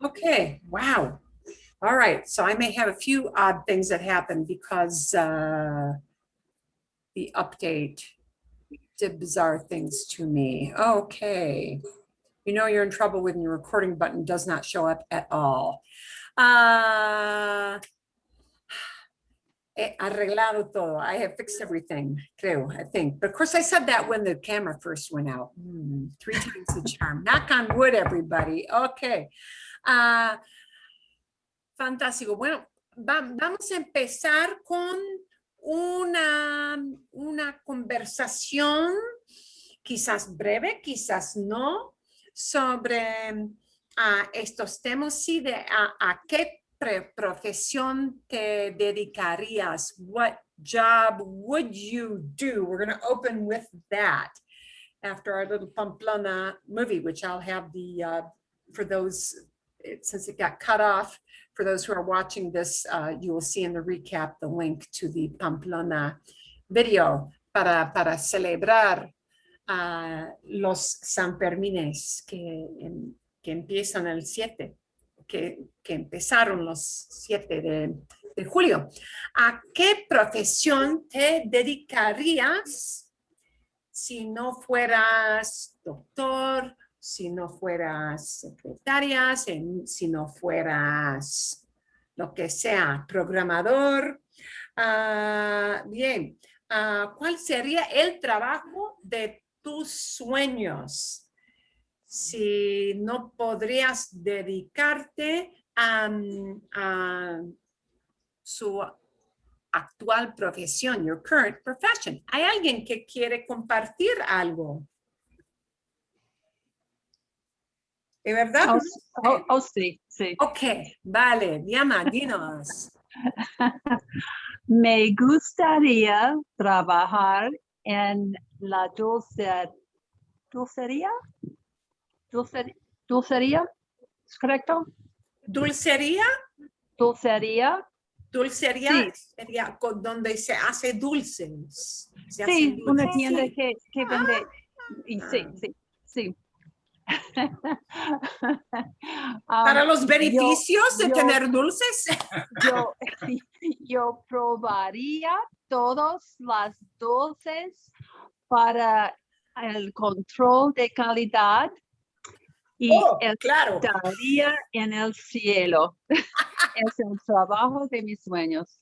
Okay, wow. All right, so I may have a few odd things that happen because the update did bizarre things to me. Okay. You know you're in trouble when your recording button does not show up at all. Arreglado todo. I have fixed everything, creo, I think. But of course, I said that when the camera first went out. 3 times the charm. Knock on wood, everybody. Okay. Fantástico. Bueno, vamos a empezar con una conversación, quizás breve, quizás no, sobre estos temas, sí, de a qué profesión te dedicarías. What job would you do? We're going to open with that after our little Pamplona movie, which I'll have for those, since it got cut off, for those who are watching this, you will see in the recap the link to the Pamplona video para celebrar los Sanfermines que empiezan el 7, que empezaron los 7 de julio. ¿A qué profesión te dedicarías si no fueras doctor, si no fueras secretaria, si no fueras lo que sea, programador? Bien, ¿cuál sería el trabajo de tus sueños si no podrías dedicarte a su actual profesión, your current profession? ¿Hay alguien que quiere compartir algo? ¿De verdad? Sí, sí. Ok, vale, Diana, dinos. Me gustaría trabajar en la dulcería. ¿Dulcería? ¿Es correcto? ¿Dulcería? Dulcería. Dulcería Sí. sería donde se hace dulces. Sí, una tienda que vende. Y sí. Para los beneficios de tener dulces. Yo probaría todas las dulces para el control de calidad y claro. estaría en el cielo. Es el trabajo de mis sueños.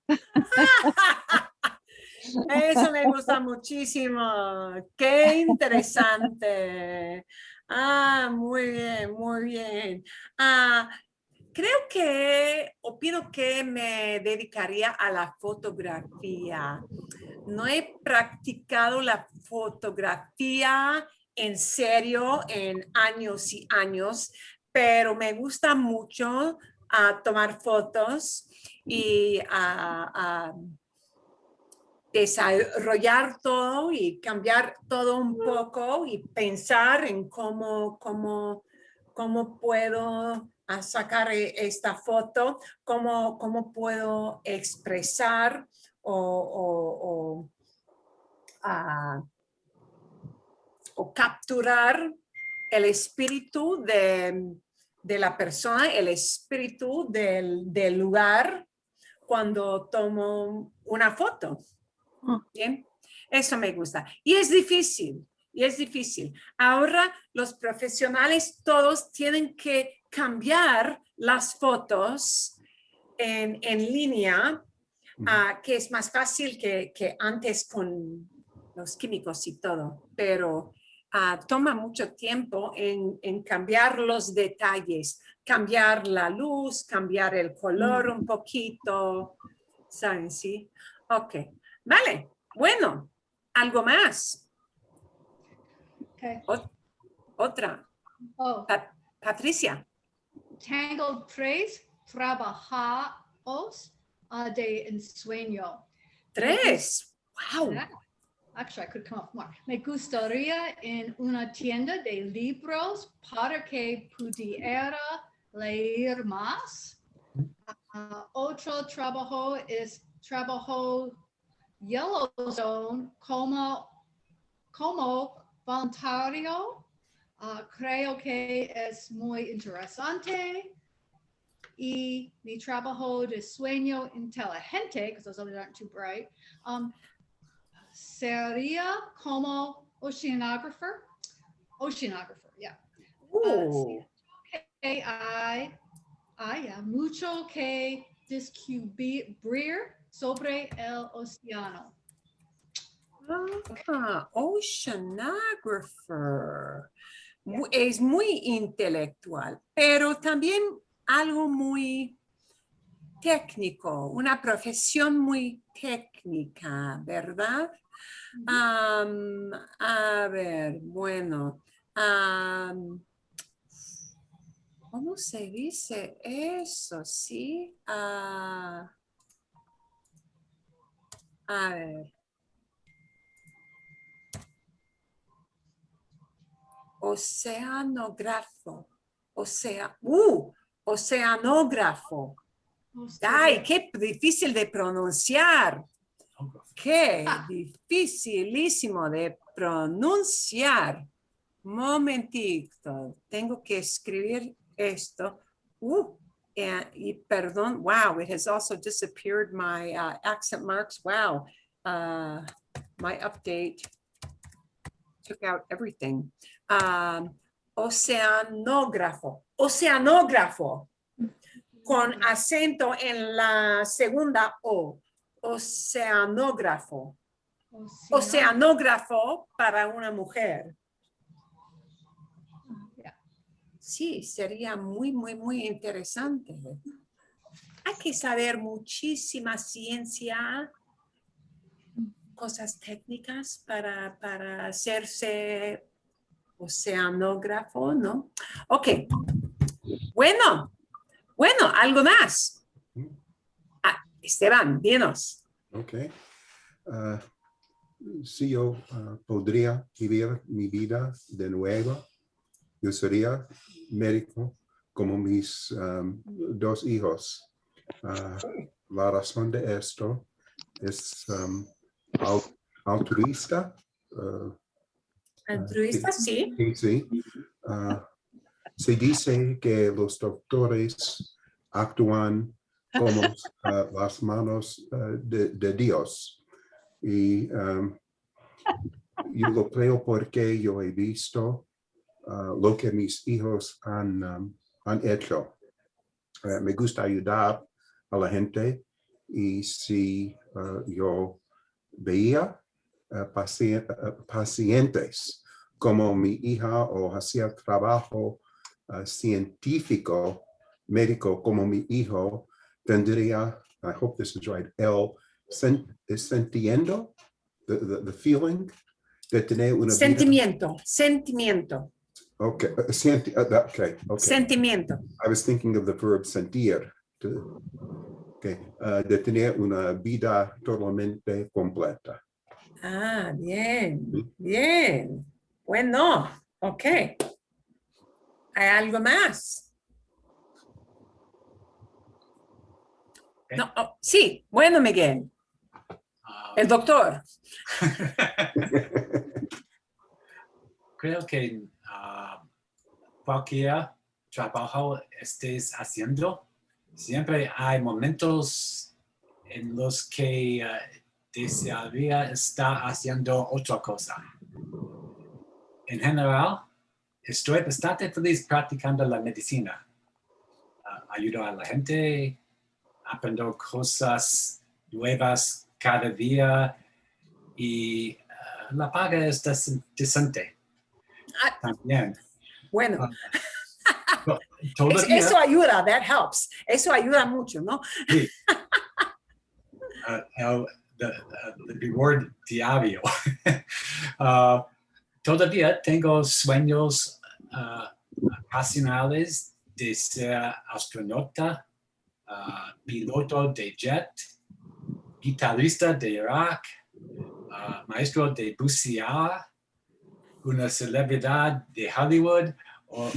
Eso me gusta muchísimo. Qué interesante. Muy bien, muy bien. Opino que me dedicaría a la fotografía. No he practicado la fotografía en serio en años y años, pero me gusta mucho tomar fotos y desarrollar todo y cambiar todo un poco y pensar en cómo puedo sacar esta foto, cómo puedo expresar o capturar el espíritu de la persona, el espíritu del lugar cuando tomo una foto. Bien, eso me gusta. Y es difícil. Ahora los profesionales todos tienen que cambiar las fotos en línea, que es más fácil que antes con los químicos y todo, pero toma mucho tiempo en cambiar los detalles, cambiar la luz, cambiar el color un poquito, ¿saben? Sí. Ok. Vale, bueno, algo más. Okay. Otra. Oh. Patricia. Tangled phrase, trabajos de ensueño. 3. Wow. Yeah. Actually, I could come up more. Me gustaría en una tienda de libros para que pudiera leer más. Otro trabajo es trabajo Yellowstone como voluntario. Creo que es muy interesante. y mi trabajo de sueño inteligente, because those others aren't too bright, sería como oceanographer. Oceanographer, yeah. Ooh. Okay, hay mucho que descubrir sobre el océano. Oceanographer. Es muy intelectual, pero también algo muy técnico, una profesión muy técnica, ¿verdad? A ver, bueno. ¿Cómo se dice eso? Sí. A ver. Oceanógrafo. Oceanógrafo. Ay, qué difícil de pronunciar. Qué dificilísimo de pronunciar. Momentito, tengo que escribir esto. Y perdón, wow, it has also disappeared my accent marks. Wow, my update took out everything. Oceanógrafo, oceanógrafo, con acento en la segunda O. Oceanógrafo. Oceanógrafo para una mujer. Sí, sería muy, muy, muy interesante. Hay que saber muchísima ciencia, cosas técnicas para hacerse oceanógrafo, ¿no? Ok. Bueno, algo más. Esteban, dinos. Ok. Si yo podría vivir mi vida de nuevo, yo sería médico como mis dos hijos. La razón de esto es altruista. Altruista, sí. Sí. Se dice que los doctores actúan como las manos de Dios. Y yo lo creo porque yo he visto lo que mis hijos han hecho. Me gusta ayudar a la gente y si yo veía pacientes como mi hija o hacía trabajo científico, médico como mi hijo, tendría, I hope this is right, sintiendo, the feeling de tener una Sentimiento. Okay. Sentimiento. I was thinking of the verb sentir. De tener una vida totalmente completa. Bien. Bueno, ok. ¿Hay algo más? Okay. No, sí, bueno, Miguel. El doctor. Creo que cualquier trabajo estés haciendo, siempre hay momentos en los que desearía estar haciendo otra cosa. En general, estoy bastante feliz practicando la medicina. Ayudo a la gente, aprendo cosas nuevas cada día y la paga es decente. También. Bueno. Todavía, Eso ayuda, that helps. Eso ayuda mucho, ¿no? Sí. The reward diario. Todavía tengo sueños ocasionales de ser astronauta, piloto de jet, guitarrista de rock, maestro de bucear, una celebridad de Hollywood o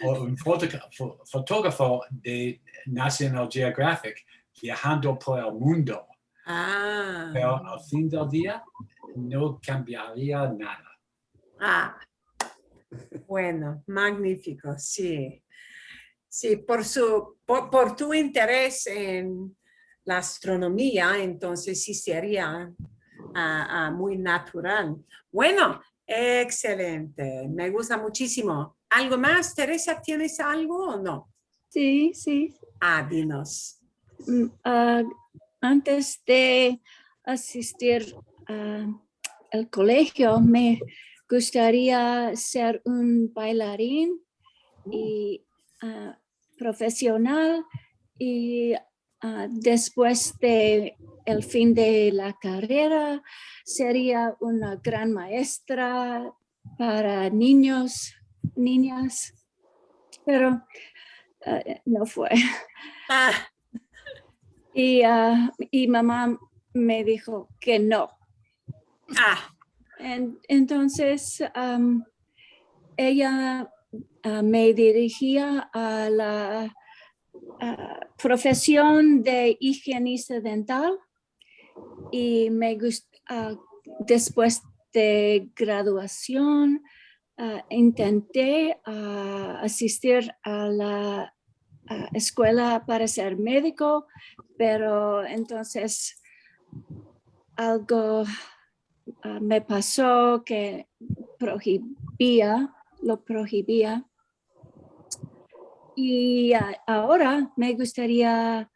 un fotógrafo de National Geographic viajando por el mundo. Pero al fin del día no cambiaría nada. Bueno, magnífico, sí. Sí, por tu interés en la astronomía, entonces sí sería muy natural. Bueno, excelente, me gusta muchísimo. ¿Algo más, Teresa? ¿Tienes algo o no? Sí, sí. Dinos. Antes de asistir al colegio, me gustaría ser un bailarín y profesional y después de el fin de la carrera sería una gran maestra para niños, niñas, pero no fue. Y mamá me dijo que no. Entonces ella me dirigía a la profesión de higienista dental y me después de graduación intenté asistir a la escuela para ser médico, pero entonces algo me pasó que lo prohibía. Y ahora me gustaría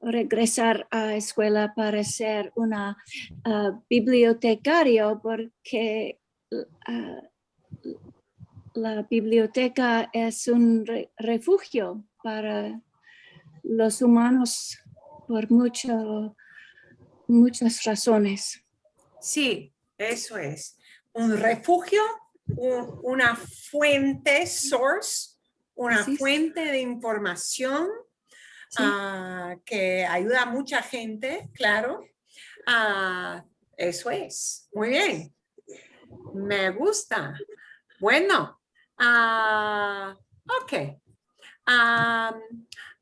regresar a escuela para ser una bibliotecario porque la biblioteca es un refugio para los humanos por muchas razones. Sí, eso es. Un refugio, una fuente, source, una fuente de información que ayuda a mucha gente, claro. Eso es. Muy bien. Me gusta. Bueno, ok.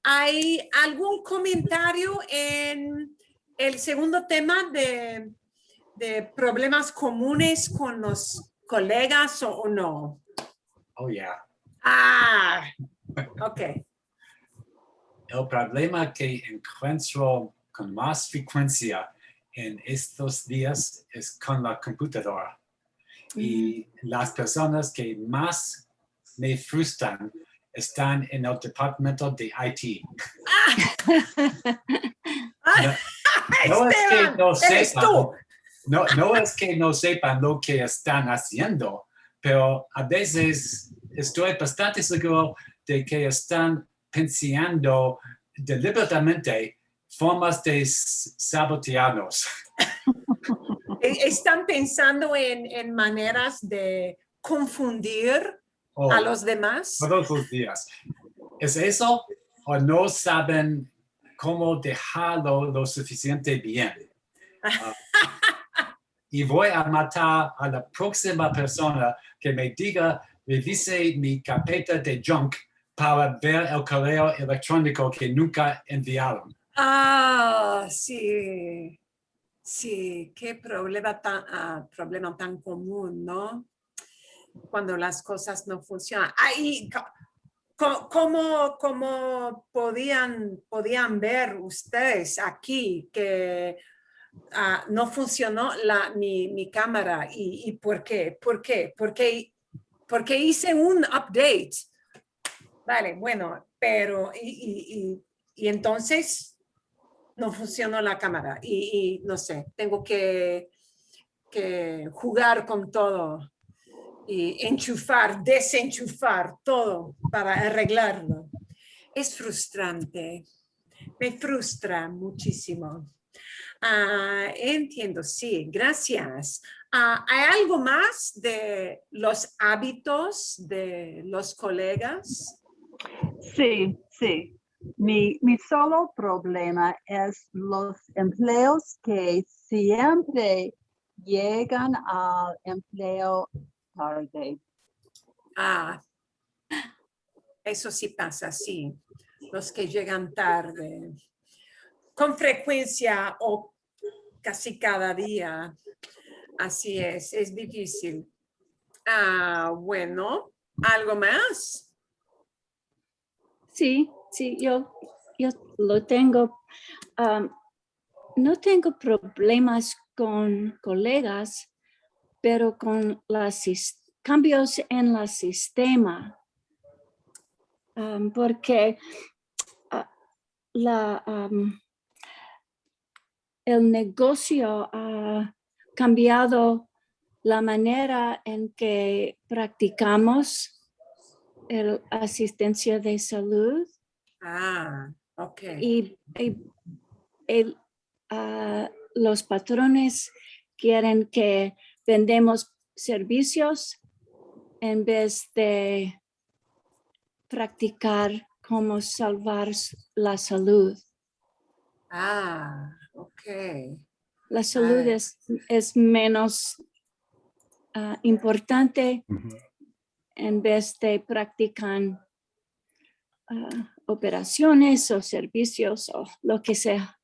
¿Hay algún comentario en el segundo tema de problemas comunes con los colegas o no? Oh, yeah. Ok. El problema que encuentro con más frecuencia en estos días es con la computadora. Y las personas que más me frustran están en el departamento de IT. No es que no sepan, no es que no sepan lo que están haciendo, pero a veces estoy bastante seguro de que están pensando deliberadamente formas de sabotearnos. Están pensando en maneras de confundir a los demás. Todos los días. ¿Es eso o no saben cómo dejarlo lo suficiente bien? Y voy a matar a la próxima persona que me diga, revise mi carpeta de junk para ver el correo electrónico que nunca enviaron. Sí. Sí, qué problema tan común, ¿no? Cuando las cosas no funcionan. ¿Cómo podían ver ustedes aquí que no funcionó mi cámara? ¿Y por qué? Porque hice un update. Vale, bueno, pero y entonces no funcionó la cámara y no sé, tengo que jugar con todo y desenchufar todo para arreglarlo. Es frustrante, me frustra muchísimo. Entiendo, sí, gracias. ¿Hay algo más de los hábitos de los colegas? Sí. Mi solo problema es los empleos que siempre llegan al empleo tarde. Eso sí pasa, sí. Los que llegan tarde. Con frecuencia o casi cada día. Así es difícil. Bueno, ¿algo más? Sí, yo lo tengo. No tengo problemas con colegas, pero con los cambios en el sistema, porque el negocio ha cambiado la manera en que practicamos la asistencia de salud. Ok. Y los patrones quieren que vendemos servicios en vez de practicar cómo salvar la salud. Ok. La salud es menos importante en vez de practicar operaciones o servicios o lo que sea.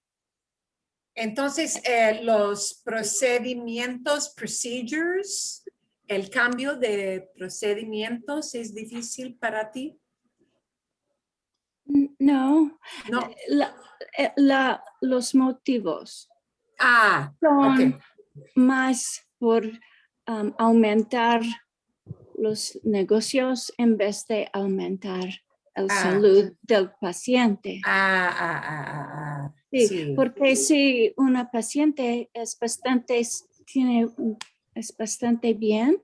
Entonces, los procedimientos, procedures, el cambio de procedimientos es difícil para ti. No, No. los motivos ok. son más por aumentar los negocios en vez de aumentar la salud del paciente. Sí, porque si una paciente es bastante bien,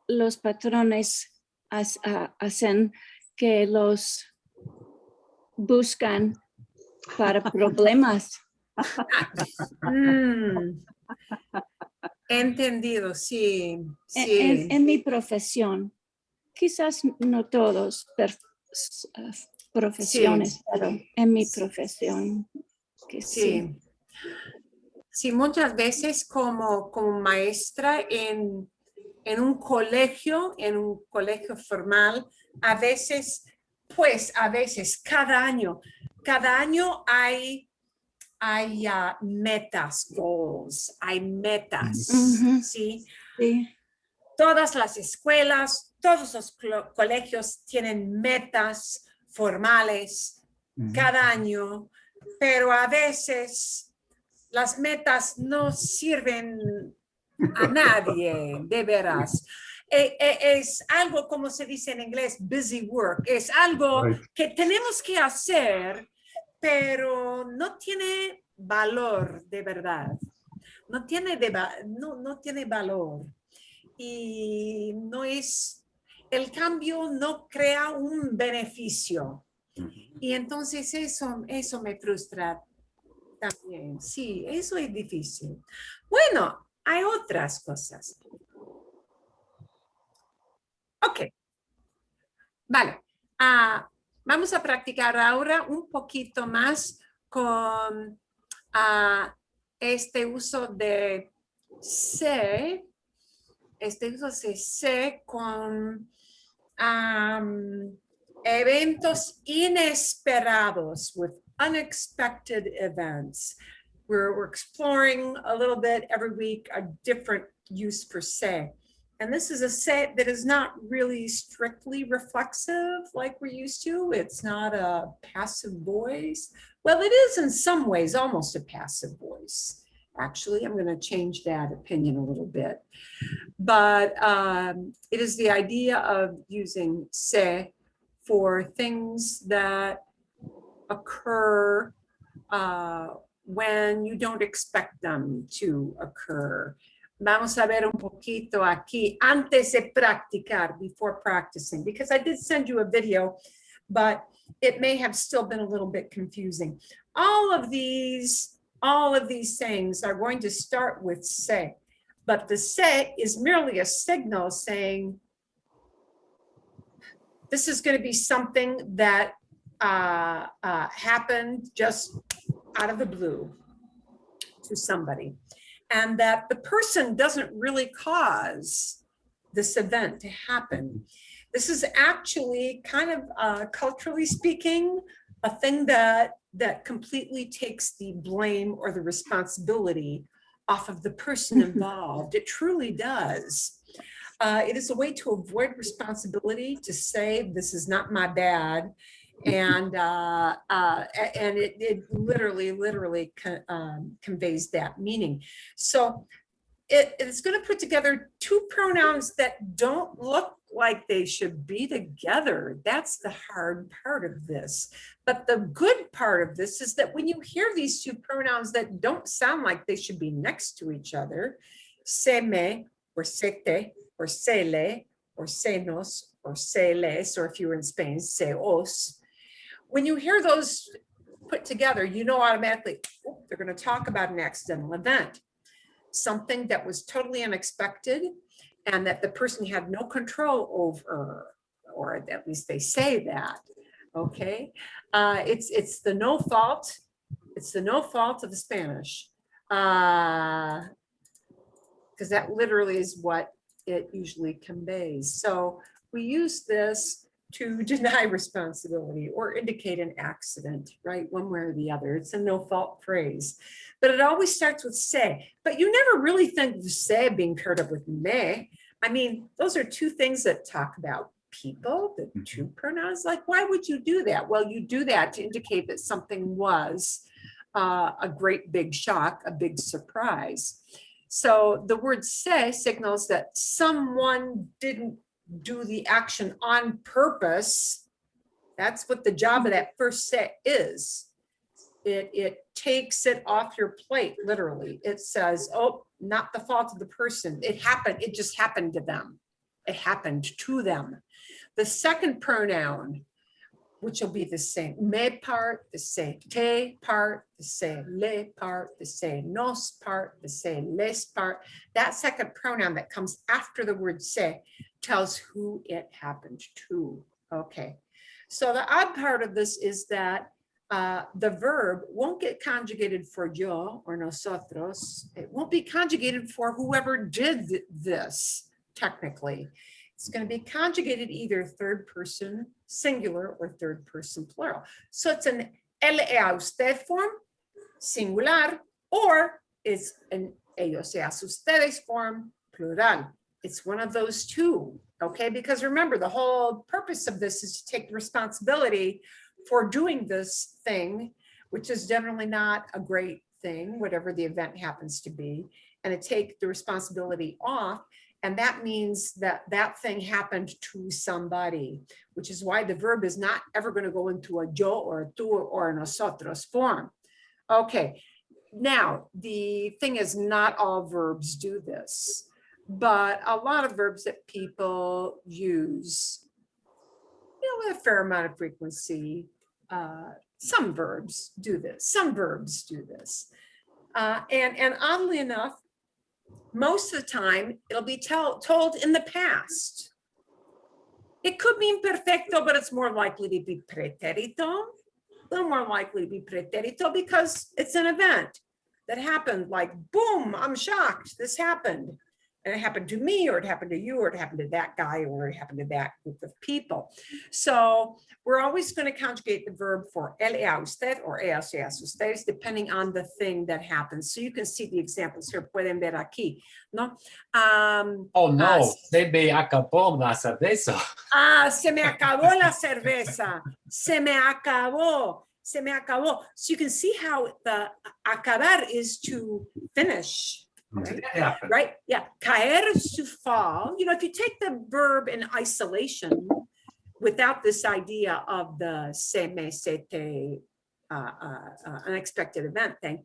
los patrones hacen que los buscan para problemas. Entendido, sí. En mi profesión, quizás no todos profesiones, pero en mi profesión que sí. Sí, muchas veces como maestra en un colegio formal, a veces cada año hay metas, goals, hay metas, ¿sí? Sí. Todas las escuelas, todos los colegios tienen metas formales cada año, pero a veces las metas no sirven a nadie, de veras. Es algo, como se dice en inglés, busy work. Es algo que tenemos que hacer, pero no tiene valor de verdad. No tiene valor. Y no es, el cambio no crea un beneficio. Y entonces eso me frustra también. Sí, eso es difícil. Bueno, hay otras cosas. Ok. Vale. Vamos a practicar ahora un poquito más con este uso de se. Este uso de se con eventos inesperados, with unexpected events. We're exploring a little bit every week a different use for se. And this is a se that is not really strictly reflexive like we're used to. It's not a passive voice. Well, it is in some ways almost a passive voice. Actually, I'm going to change that opinion a little bit. But it is the idea of using se for things that occur when you don't expect them to occur. Vamos a ver un poquito aquí antes de practicar, before practicing, because I did send you a video, but it may have still been a little bit confusing. All of these sayings are going to start with se, but the se is merely a signal saying this is going to be something that happened just out of the blue to somebody, and that the person doesn't really cause this event to happen. This is actually kind of culturally speaking, a thing that completely takes the blame or the responsibility off of the person involved. It truly does. It is a way to avoid responsibility, to say, this is not my bad. And it literally conveys that meaning. So it's going to put together two pronouns that don't look like they should be together. That's the hard part of this. But the good part of this is that when you hear these two pronouns that don't sound like they should be next to each other, se me or se te or se le or se nos or se les, or if you were in Spain, se os. When you hear those put together, you know automatically, oh, they're going to talk about an accidental event, something that was totally unexpected and that the person had no control over, or at least they say that. Okay, it's the no fault. It's the no fault of the Spanish, because that literally is what it usually conveys. So we use this to deny responsibility or indicate an accident, right? One way or the other. It's a no fault phrase, but it always starts with se. But you never really think of se being paired up with me. I mean, those are two things that talk about people, the two pronouns. Like, why would you do that? Well, you do that to indicate that something was a great big shock, a big surprise. So the word se signals that someone didn't do the action on purpose. That's what the job of that first se is. It takes it off your plate, literally. It says, oh, not the fault of the person. It happened. It just happened to them. It happened to them. The second pronoun, which will be the se me part, the se te part, the se le part, the se nos part, the se les part. That second pronoun that comes after the word se tells who it happened to. Okay. So the odd part of this is that the verb won't get conjugated for yo or nosotros. It won't be conjugated for whoever did this, technically. It's going to be conjugated either third person singular or third person plural. So it's an él a usted form, singular, or it's an ellos y ustedes form, plural. It's one of those two, okay? Because remember, the whole purpose of this is to take the responsibility for doing this thing, which is generally not a great thing, whatever the event happens to be, and to take the responsibility off. And that means that that thing happened to somebody, which is why the verb is not ever going to go into a yo or a tú or a nosotros form. Okay, now the thing is, not all verbs do this, but a lot of verbs that people use, with a fair amount of frequency, some verbs do this, some verbs do this. And oddly enough, most of the time, it'll be told in the past. It could mean perfecto, but it's more likely to be pretérito. A little more likely to be pretérito because it's an event that happened, like, boom, I'm shocked, this happened. And it happened to me, or it happened to you, or it happened to that guy, or it happened to that group of people. So we're always going to conjugate the verb for él y a usted or ellos y a ustedes, depending on the thing that happens. So you can see the examples here. Pueden ver aquí, ¿no? Oh, no, se me acabó la cerveza. Se me acabó la cerveza. Se me acabó. Se me acabó. So you can see how the acabar is to finish. Right? Yeah. Caer is to fall. If you take the verb in isolation without this idea of the se me, se te, unexpected event thing,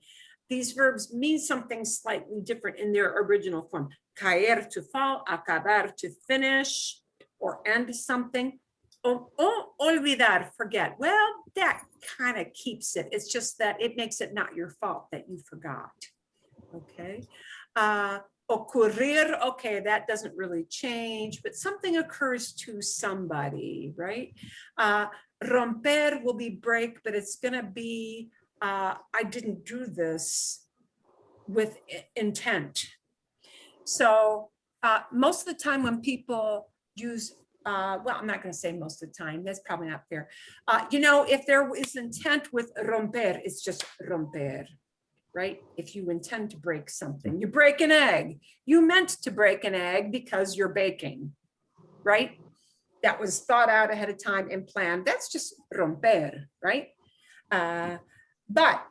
these verbs mean something slightly different in their original form. Caer to fall, acabar to finish or end something. Olvidar, forget. Well, that kind of keeps it. It's just that it makes it not your fault that you forgot. Okay. Ocurrir, okay, that doesn't really change, but something occurs to somebody, right? Romper will be break, but it's going to be, I didn't do this with intent. So most of the time when people use, well, I'm not going to say most of the time, that's probably not fair. If there is intent with romper, it's just romper. right? If you intend to break something, you break an egg. You meant to break an egg because you're baking, right? That was thought out ahead of time and planned. That's just romper, right? But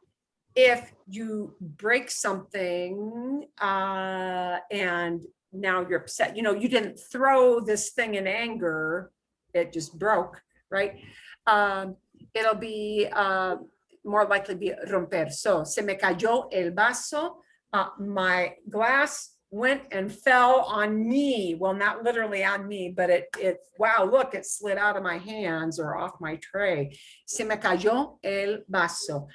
if you break something and now you're upset, you didn't throw this thing in anger, it just broke, right? It'll be more likely be romper. So, se me cayó el vaso, my glass went and fell on me. Well, not literally on me, but wow, look, it slid out of my hands or off my tray. Se me cayó el vaso.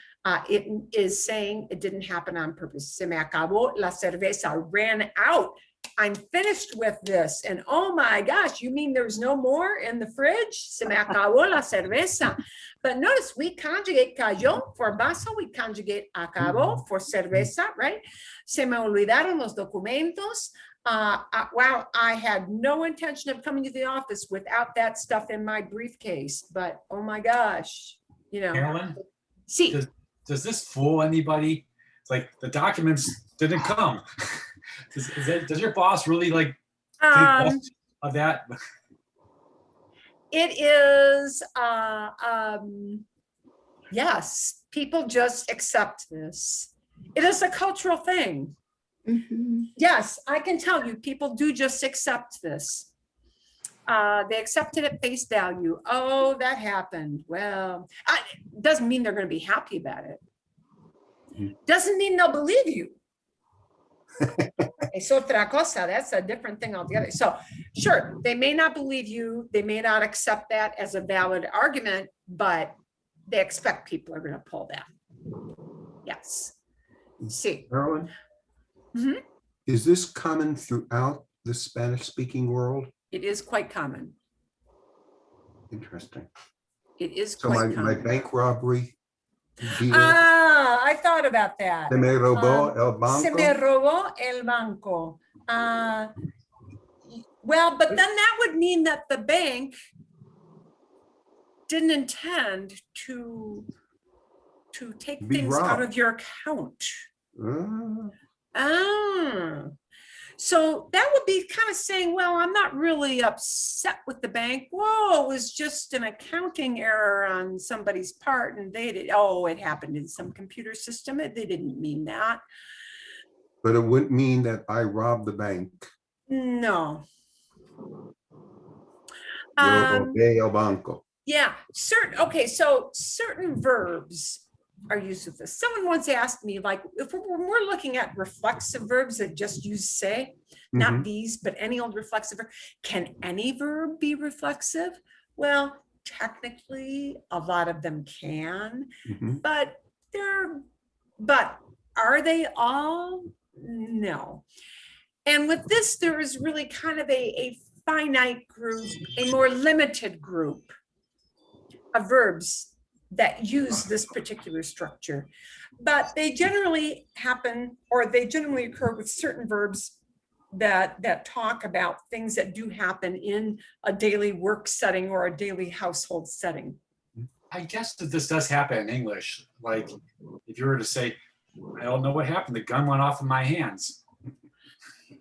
It is saying it didn't happen on purpose. Se me acabó la cerveza, ran out. I'm finished with this. And oh my gosh, you mean there's no more in the fridge? Se me acabó la cerveza. But notice we conjugate cayó for vaso, we conjugate acabó for cerveza, right? Se me olvidaron los documentos. Wow, I had no intention of coming to the office without that stuff in my briefcase, but oh my gosh, Carolyn, See, does this fool anybody? It's like the documents didn't come. Does your boss really think of that? It is, yes, people just accept this. It is a cultural thing. Mm-hmm. Yes, I can tell you, people do just accept this. They accept it at face value. Oh, that happened. Well, doesn't mean they're going to be happy about it. Doesn't mean they'll believe you. Es otra cosa. That's a different thing altogether. So sure, they may not believe you. They may not accept that as a valid argument, but they expect people are going to pull that. Yes. See. Carolyn, is this common throughout the Spanish-speaking world? It is quite common. Interesting. It is So quite my common. bank robbery deal, I thought about that. se me robó el banco. Se me robó el banco. Well, but then that would mean that the bank didn't intend to take Be things out robbed. of your account. Ah, So that would be kind of saying, well, I'm not really upset with the bank. Whoa, it was just an accounting error on somebody's part. And it happened in some computer system. They didn't mean that. but it wouldn't mean that I robbed the bank. No. Yo robé el banco. Yeah, so certain verbs are used with this. Someone once asked me, like, when we're looking at reflexive verbs that just use se, not these, but any old reflexive verb, can any verb be reflexive? Well, technically, a lot of them can, but are they all? No. And with this, there is really kind of a finite group, a more limited group of verbs that use this particular structure, but they generally happen, or they generally occur with certain verbs that talk about things that do happen in a daily work setting or a daily household setting. I guess that this does happen in English. Like if you were to say, I don't know what happened, the gun went off in my hands.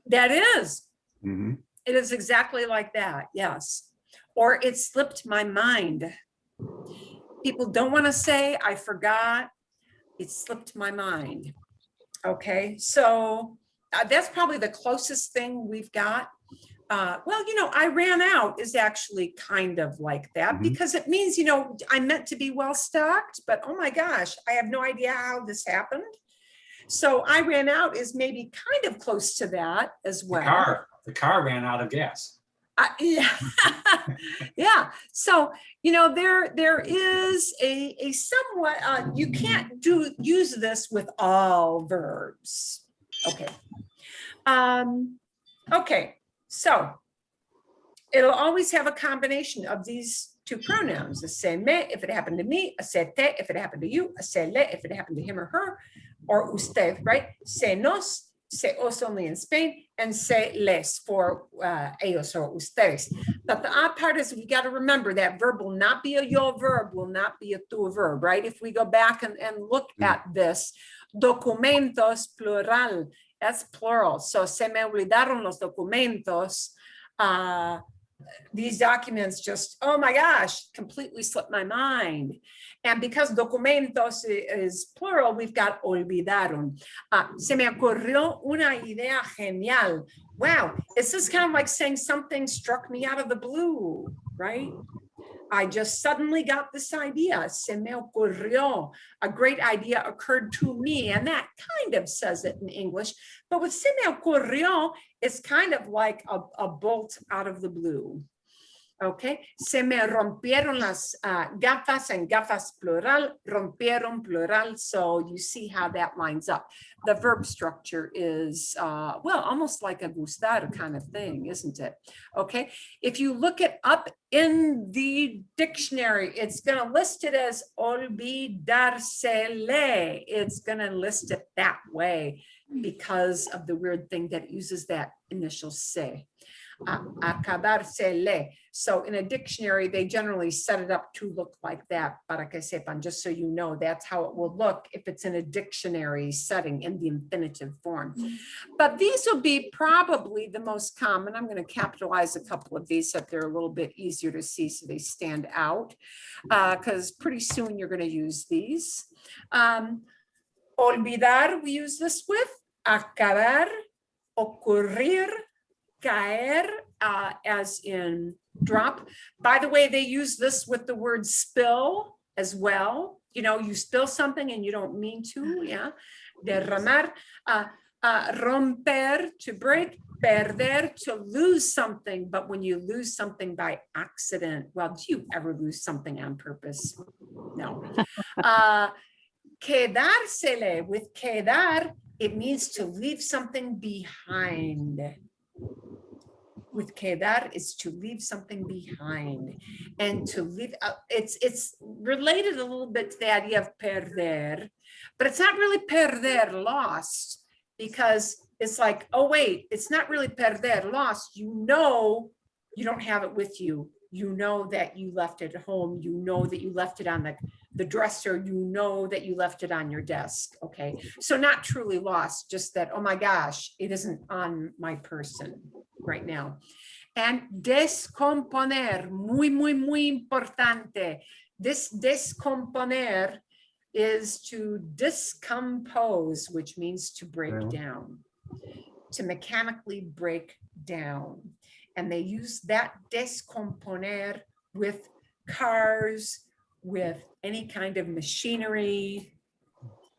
That is. It is exactly like that, yes. Or it slipped my mind. People don't want to say, I forgot, it slipped my mind. Okay, so that's probably the closest thing we've got. Well, I ran out is actually kind of like that because it means, I meant to be well stocked, but oh my gosh, I have no idea how this happened. So I ran out is maybe kind of close to that as well. The car ran out of gas. Yeah. Yeah. So, there is a somewhat, you can't use this with all verbs. Okay. Okay. So it'll always have a combination of these two pronouns, a se me if it happened to me, a se te if it happened to you, a se le if it happened to him or her, or usted, right? Se nos, se os only in Spain, and se les for ellos or ustedes. But the odd part is we got to remember that verb will not be a yo verb, will not be a tu verb, right? If we go back and look at this, Documentos, plural. That's plural. So se me olvidaron los documentos. These documents just, oh my gosh, completely slipped my mind. And because documentos is plural, we've got olvidaron. Se me ocurrió una idea genial. Wow, this is kind of like saying something struck me out of the blue, right? I just suddenly got this idea. Se me ocurrió. A great idea occurred to me. And that kind of says it in English. But with se me ocurrió, it's kind of like a bolt out of the blue. Okay. Se me rompieron las gafas, and gafas plural, rompieron plural. So you see how that lines up. The verb structure is, well, almost like a gustar kind of thing, isn't it? Okay. If you look it up in the dictionary, it's going to list it as olvidársele. It's going to list it that way because of the weird thing that uses that initial se. Acabársele. So in a dictionary, they generally set it up to look like that, para que sepan, just so you know, that's how it will look if it's in a dictionary setting in the infinitive form. But these will be probably the most common. I'm going to capitalize a couple of these so that they're a little bit easier to see so they stand out, because pretty soon you're going to use these. Olvidar, we use this with. Acabar, ocurrir, caer, as in drop. By the way, they use this with the word spill as well. You know, you spill something and you don't mean to, yeah. Derramar, romper, to break, perder, to lose something. But when you lose something by accident, well, do you ever lose something on purpose? No. Quedársele, with quedar, it means to leave something behind. With quedar is to leave something behind, and to leave, it's related a little bit to the idea of perder, but it's not really perder, lost, because it's like, oh wait, it's not really perder, lost. You know, you don't have it with you. You know that you left it at home. You know that you left it on the dresser. You know that you left it on your desk. Okay, so not truly lost, just that, oh my gosh, it isn't on my person right now. And descomponer, muy, muy, muy importante. This descomponer is to discompose, which means to break down, to mechanically break down. And they use that descomponer with cars, with any kind of machinery.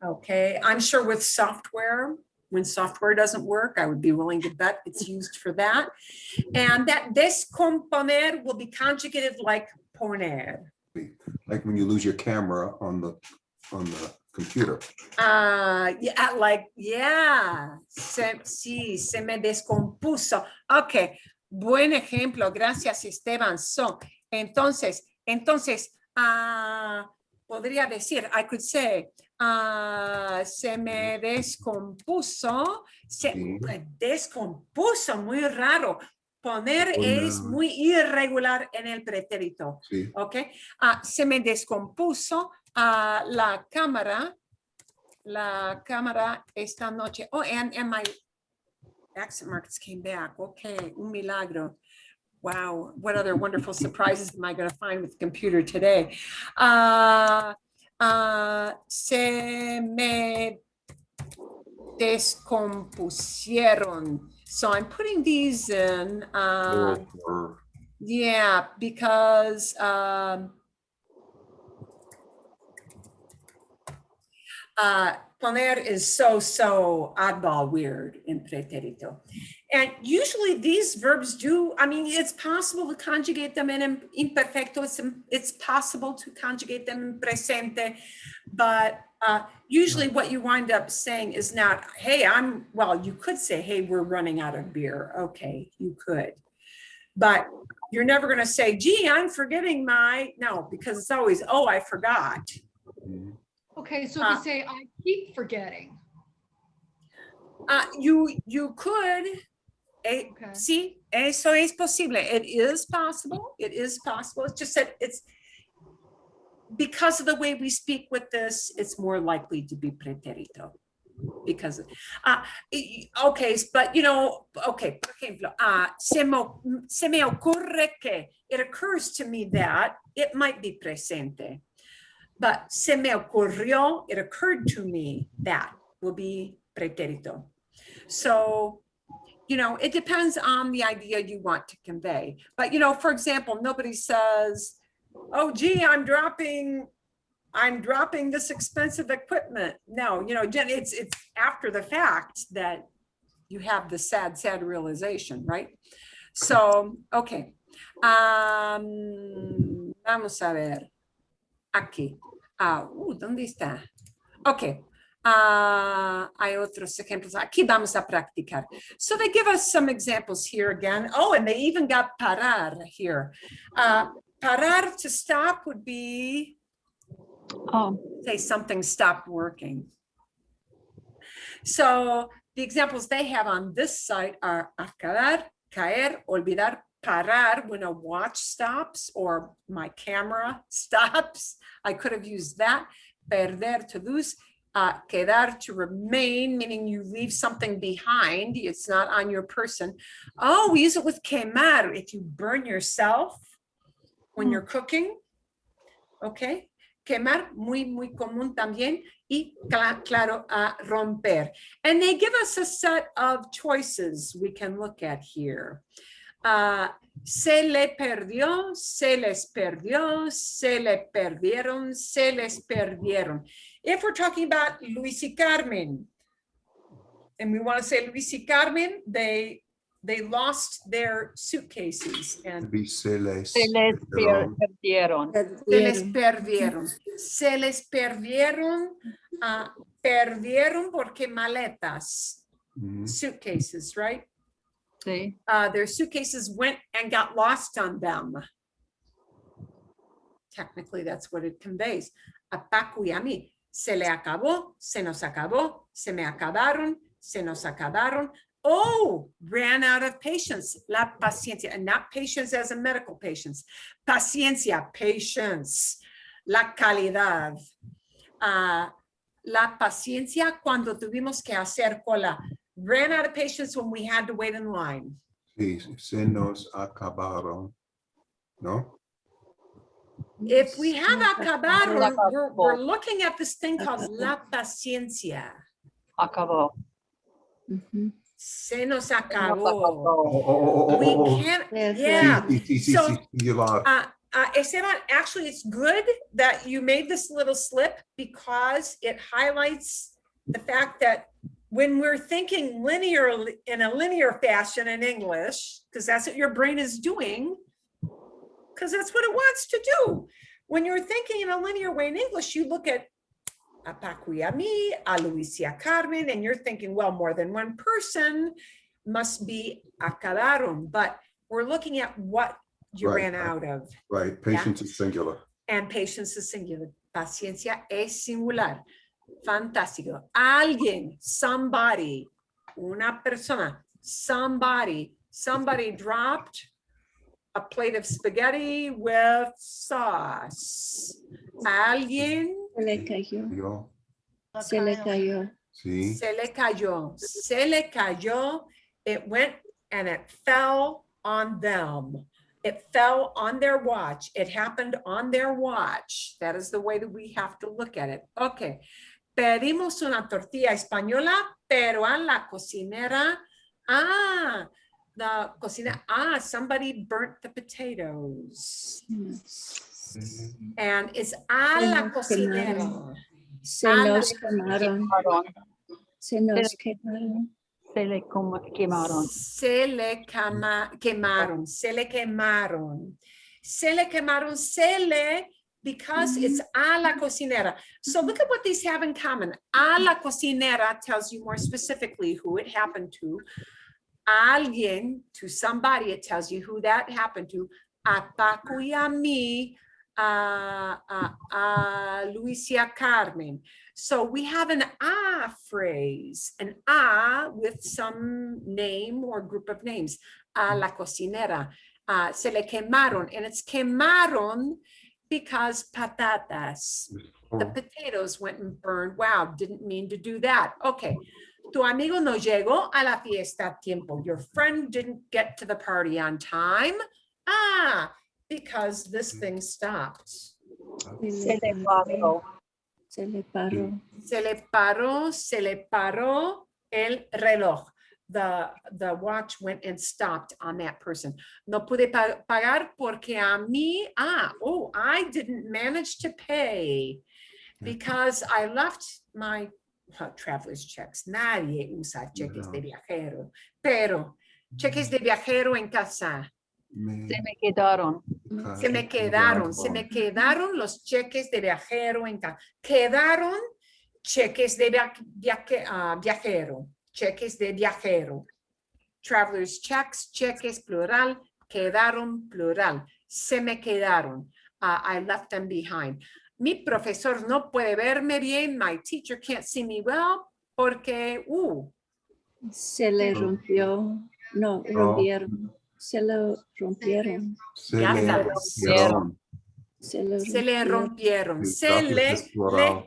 Okay, I'm sure with software, when software doesn't work, I would be willing to bet it's used for that. And that descomponer will be conjugated like poner. Like when you lose your camera on the computer. Yeah, like, yeah. Sí, se me descompuso. Okay, buen ejemplo. Gracias, Esteban. So, entonces, podría decir, I could say, se me descompuso, descompuso, muy raro. Poner es muy irregular en el pretérito. Sí. Ok. Se me descompuso la cámara esta noche. Oh, and my accent marks came back. Okay, un milagro. Wow, what other wonderful surprises am I going to find with the computer today? Se me descompusieron. So I'm putting these in. Yeah, because poner is so oddball weird in pretérito. And usually these verbs do, I mean, it's possible to conjugate them in imperfecto. It's possible to conjugate them in presente, but usually what you wind up saying is not, hey, well, you could say, hey, we're running out of beer. Okay, you could. But you're never going to say, gee, I'm forgetting no, because it's always, oh, I forgot. Okay, so if you say, I keep forgetting. You could. Okay. Sí, eso es posible. It is possible. It is possible. It's just that because of the way we speak with this, it's more likely to be pretérito. Because, okay, but you know, okay, por ejemplo, se me ocurre que, it occurs to me that, it might be presente. But se me ocurrió, it occurred to me that will be pretérito. So, you know, it depends on the idea you want to convey. But, you know, for example, nobody says, oh, gee, I'm dropping this expensive equipment. No, you know, it's after the fact that you have the sad realization, right? So, okay. Vamos a ver. Aquí. ¿Dónde está? Ok. Hay otros ejemplos. Aquí vamos a practicar. So they give us some examples here again. Oh, and they even got parar here. Parar to stop would be, say something stopped working. So the examples they have on this site are acabar, caer, olvidar, parar when a watch stops or my camera stops. I could have used that. Perder, to lose. Quedar, to remain, meaning you leave something behind. It's not on your person. Oh, we use it with quemar. If you burn yourself when you're cooking. Okay. Quemar, muy común también. Y claro, romper. And they give us a set of choices we can look at here. Se le perdió, se les perdió, se le perdieron, se les perdieron. If we're talking about Luis y Carmen, and we want to say Luis y Carmen, they lost their suitcases. And Se les perdieron. se les perdieron. Se les perdieron. Perdieron porque maletas. Suitcases, right? Sí. Their suitcases went and got lost on them. Technically, that's what it conveys. A Paco y a mí. Se le acabó, se nos acabó, se me acabaron, se nos acabaron. Oh, ran out of patience. La paciencia, and not patience as a medical patience. Paciencia, patience. La calidad. La paciencia cuando tuvimos que hacer cola. Ran out of patience when we had to wait in line. Sí, se nos acabaron, ¿no? If we have acabaron, we're looking at this thing called la paciencia. Acabó. Se nos acabó. Oh. We can't, yeah. So, So, Esteban, actually, it's good that you made this little slip because it highlights the fact that when we're thinking linearly in a linear fashion in English, because that's what your brain is doing, because that's what it wants to do. When you're thinking in a linear way in English, you look at a Paco y a mí, a Luis y a Carmen, and you're thinking, well, more than one person must be acabaron, but we're looking at what you ran out of. Right, patience is singular. And patience is singular. Paciencia es singular. Fantástico. Alguien, somebody, una persona, somebody dropped a plate of spaghetti with sauce. Alguien. Se le cayó. Yo, Se le cayó. sí. Se le cayó. Se le cayó. It went and it fell on them. It fell on their watch. It happened on their watch. That is the way that we have to look at it. Okay. Pedimos una tortilla española, pero a la cocinera. The cocina. Somebody burnt the potatoes. And it's a la cocinera. Se nos quemaron. Se nos quemaron. Se le quemaron. Se le quemaron. Se le quemaron. Se le quemaron. Se le, because it's a la cocinera. So look at what these have in common. A la cocinera tells you more specifically who it happened to. Alguien, to somebody, it tells you who that happened to. A Paco y a mí, a Luis y a Carmen. So we have an a phrase, an a with some name or group of names. A la cocinera. Se le quemaron, and it's quemaron Because patatas. The potatoes went and burned. Wow, didn't mean to do that. Okay. Tu amigo no llegó a la fiesta a tiempo. Your friend didn't get to the party on time. Ah, because this thing stopped. Se le paró. Se le paró. Se le paró el reloj. The watch went and stopped on that person. No pude pagar porque a mí, I didn't manage to pay because I left my traveler's checks. Nadie usa cheques de viajero, pero cheques de viajero en casa. Se me quedaron. Se me quedaron los cheques de viajero en casa. Quedaron cheques de viajero. Cheques de viajero. Traveler's checks, cheques plural, quedaron plural. Se me quedaron. I left them behind. Mi profesor no puede verme bien. My teacher can't see me well porque, Se le rompió. No, rompieron. Se lo rompieron. ya sabes. Se le rompieron.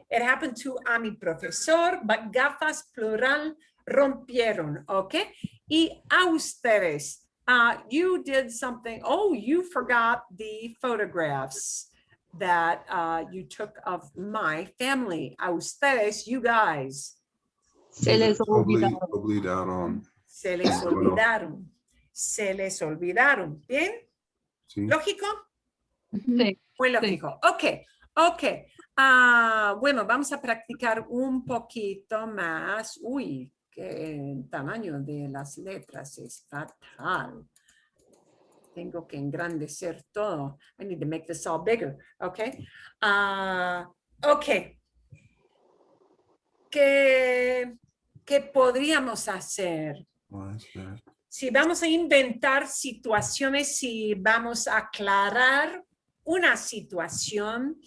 It happened to a mi profesor, but gafas plural rompieron, okay? Y a ustedes, you did something, you forgot the photographs that you took of my family. A ustedes, you guys. Se les olvidaron. Se les olvidaron. Se les olvidaron. ¿Bien? Sí. ¿Lógico? Sí. Muy lógico. Ok. Bueno, vamos a practicar un poquito más. Uy, que el tamaño de las letras es fatal. Tengo que engrandecer todo. I need to make this all bigger. Ok. Ok. ¿Qué podríamos hacer? Si vamos a inventar situaciones, si vamos a aclarar una situación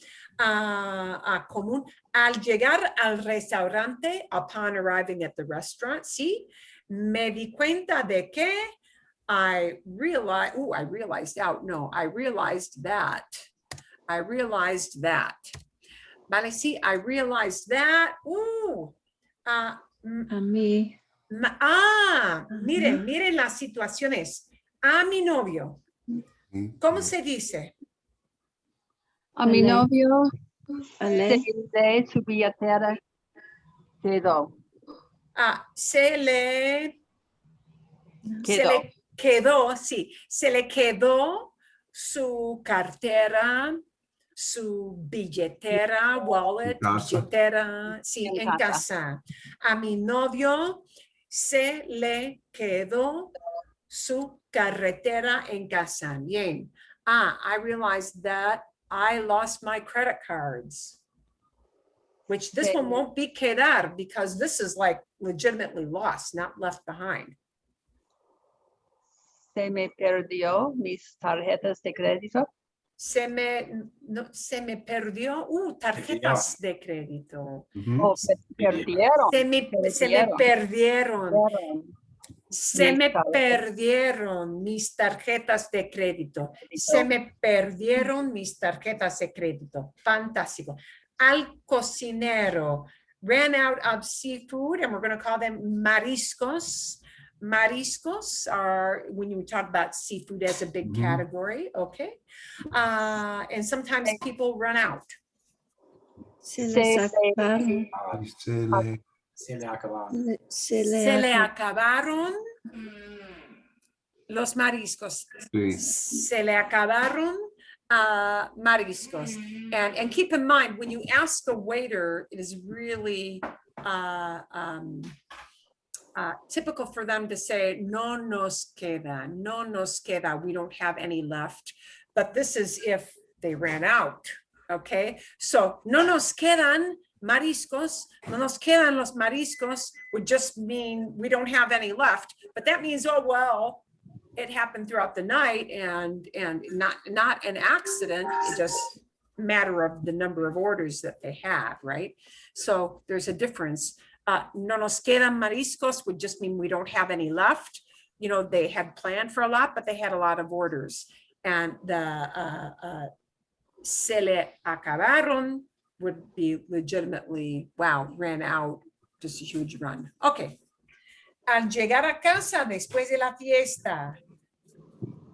común al llegar al restaurante, upon arriving at the restaurant, sí, me di cuenta de que I realized that. Vale, sí, I realized that. A mí. Miren las situaciones. A mi novio. ¿Cómo se dice? A mi novio Ale. de su billetera quedó. Se le quedó su cartera, su billetera, wallet, billetera, sí, en casa. A mi novio se le quedó su carretera en casa. Bien. I realized that I lost my credit cards, which this one won't be quedar because this is like legitimately lost, not left behind. Se me perdió mis tarjetas de crédito. Se me perdió, tarjetas de crédito. Se perdieron. Se me perdieron. Se me perdieron mis tarjetas de crédito. Se me perdieron mis tarjetas de crédito. Fantástico. Al cocinero. Ran out of seafood, and we're going to call them mariscos. Mariscos are when you talk about seafood as a big category, okay? And sometimes people run out. Se le acabaron. Se le acabaron. Se le acabaron los mariscos. Sí. Se le acabaron mariscos. And keep in mind, when you ask a waiter, it is really typical for them to say, no nos queda, we don't have any left. But this is if they ran out, okay? So, no nos quedan mariscos, no nos quedan los mariscos would just mean we don't have any left. But that means, oh, well, it happened throughout the night and not an accident, it's just a matter of the number of orders that they have, right? So there's a difference. No nos quedan mariscos would just mean we don't have any left. You know, they had planned for a lot, but they had a lot of orders. And the Se le acabaron would be legitimately, wow, ran out, just a huge run. Okay. Al llegar a casa después de la fiesta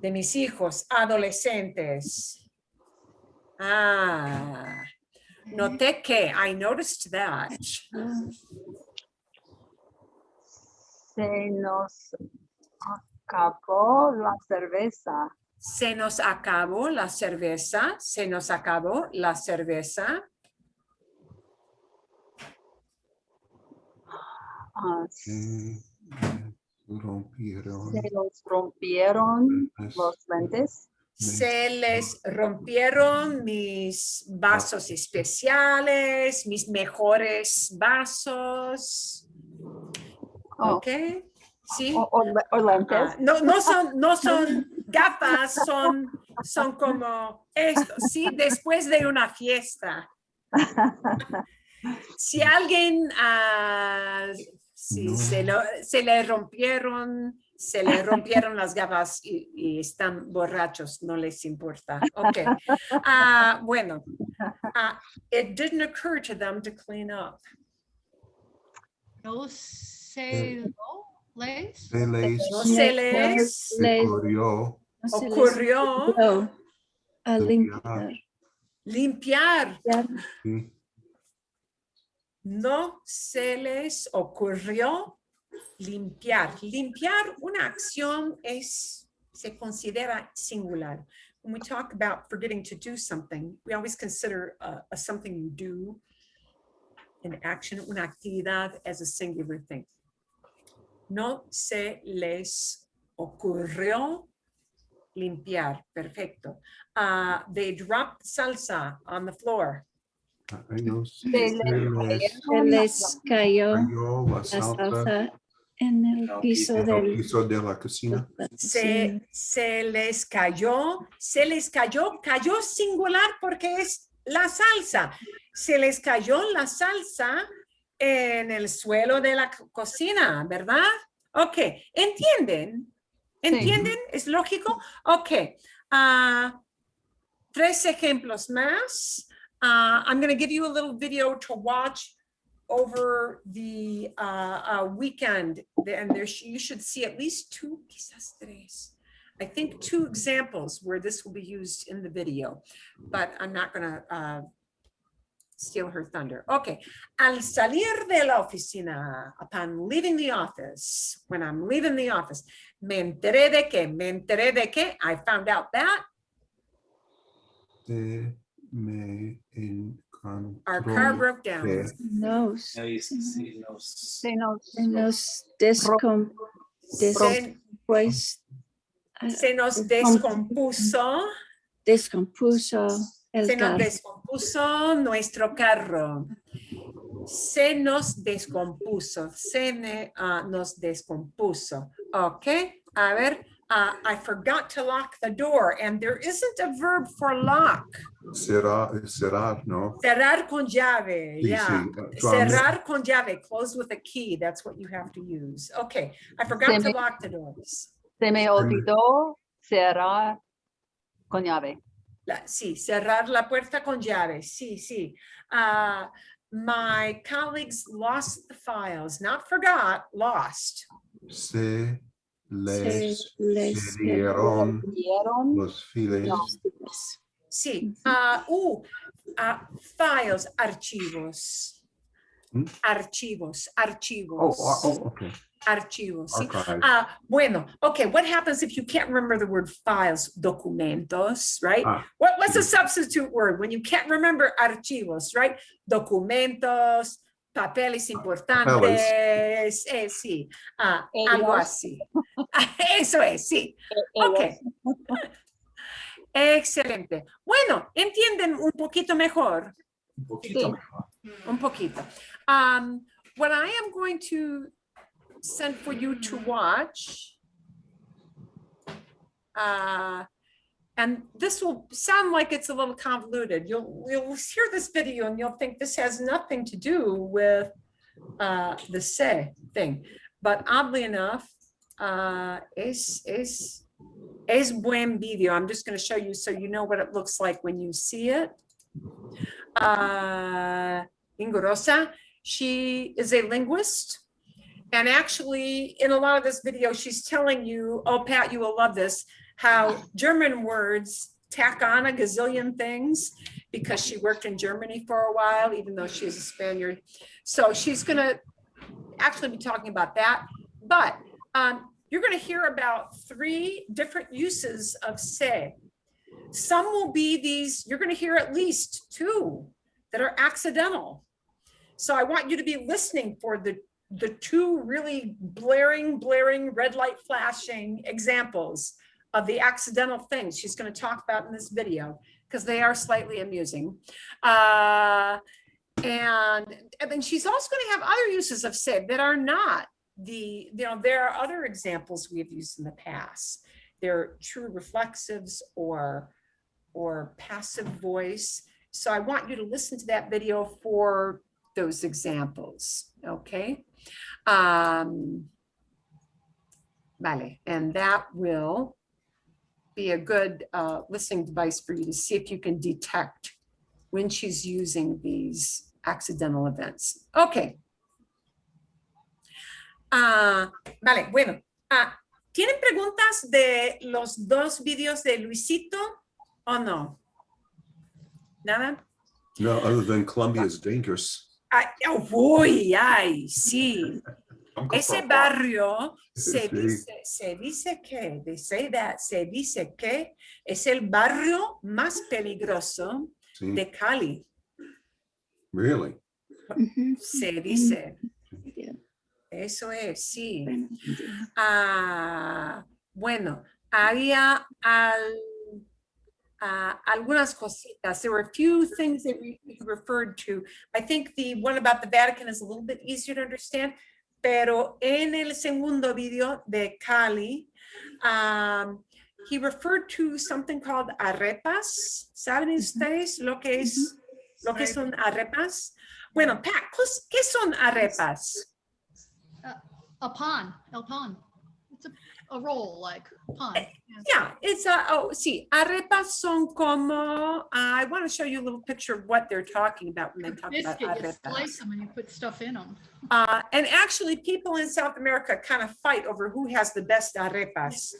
de mis hijos adolescentes. Noté que, I noticed that. Se nos acabó la cerveza. Se nos acabó la cerveza. Se nos acabó la cerveza. Rompieron. Se nos rompieron los lentes. Se les rompieron mis vasos especiales, mis mejores vasos. Oh. Ok, sí. O lentes. No son gafas, son como esto, sí, después de una fiesta. Si alguien sí, se le rompieron las gafas y están borrachos, no les importa. Ok. Bueno, it didn't occur to them to clean up. No se les. No se les ocurrió a limpiar. Sí. No se les ocurrió limpiar. Limpiar una acción se considera singular. When we talk about forgetting to do something, we always consider a something you do, an action, una actividad as a singular thing. No se les ocurrió limpiar. Perfecto. They dropped salsa on the floor. Se les cayó la salsa en el piso de la cocina. Se les cayó, cayó singular porque es la salsa. Se les cayó la salsa en el suelo de la cocina, ¿verdad? Ok, ¿entienden? ¿Entienden? Sí. ¿Es lógico? Ok, 3 ejemplos más. I'm going to give you a little video to watch over the weekend, and you should see at least 2, quizás 3. I think 2 examples where this will be used in the video, but I'm not going to steal her thunder. Okay, al salir de la oficina, upon leaving the office, when I'm leaving the office, me enteré de que, I found out that. Our car broke down. Se nos descompuso Se nos descompuso nuestro carro. Se nos descompuso. Nos descompuso. Ok. A ver. I forgot to lock the door, and there isn't a verb for lock. Cerrar, ¿no? Cerrar con llave, Sí, yeah. sí. Cerrar con llave, close with a key. That's what you have to use. Okay, I forgot to lock the doors. Se me olvidó cerrar con llave. Sí, cerrar la puerta con llave. Sí, sí. My colleagues lost the files, not forgot, lost. Se les dieron los files. Sí. Files, archivos. Archivos. Okay. Archivos. Sí. Bueno, okay, what happens if you can't remember the word files? Documentos, right? What's a substitute word when you can't remember archivos, right? Documentos, papeles importantes, sí, algo así. Eso es, sí. Ok. Excelente. Bueno, ¿entienden un poquito mejor? Un poquito mejor. Un poquito. What I am going to send for you to watch, and this will sound like it's a little convoluted. You'll hear this video and you'll think this has nothing to do with the se thing, but oddly enough, es Es buen video. I'm just going to show you so you know what it looks like when you see it. Ingorosa, she is a linguist. And actually, in a lot of this video, she's telling you, oh, Pat, you will love this, how German words tack on a gazillion things because she worked in Germany for a while, even though she's a Spaniard. So she's going to actually be talking about that. But you're going to hear about 3 different uses of se. Some will be these, you're going to hear at least 2 that are accidental. So I want you to be listening for the 2 really blaring red light flashing examples of the accidental things she's going to talk about in this video, because they are slightly amusing. And then she's also going to have other uses of se that are not there are other examples we have used in the past. They're true reflexives or passive voice. So I want you to listen to that video for those examples, okay? Vale, and that will be a good listening device for you to see if you can detect when she's using these accidental events. Okay. Vale, bueno. ¿Tienen preguntas de los 2 videos de Luisito o no? ¿Nada? No, other than Colombia is dangerous. Uy, ay, sí. Ese barrio se dice que, they say that, se dice que es el barrio más peligroso de Cali. Really? Se dice. Eso es, sí. Bueno, había algunas cositas. There were a few things that we referred to. I think the one about the Vatican is a little bit easier to understand, pero en el segundo video de Cali, he referred to something called arepas. ¿Saben ustedes lo que son arepas? Bueno, Pat, ¿qué son arepas? A pan, el pan. It's a roll, like pan. Yeah, it's sí, arepas son como, I want to show you a little picture of what they're talking about when they talk about Biscuit, you arepas. slice them and you put stuff in them. And actually people in South America kind of fight over who has the best arepas.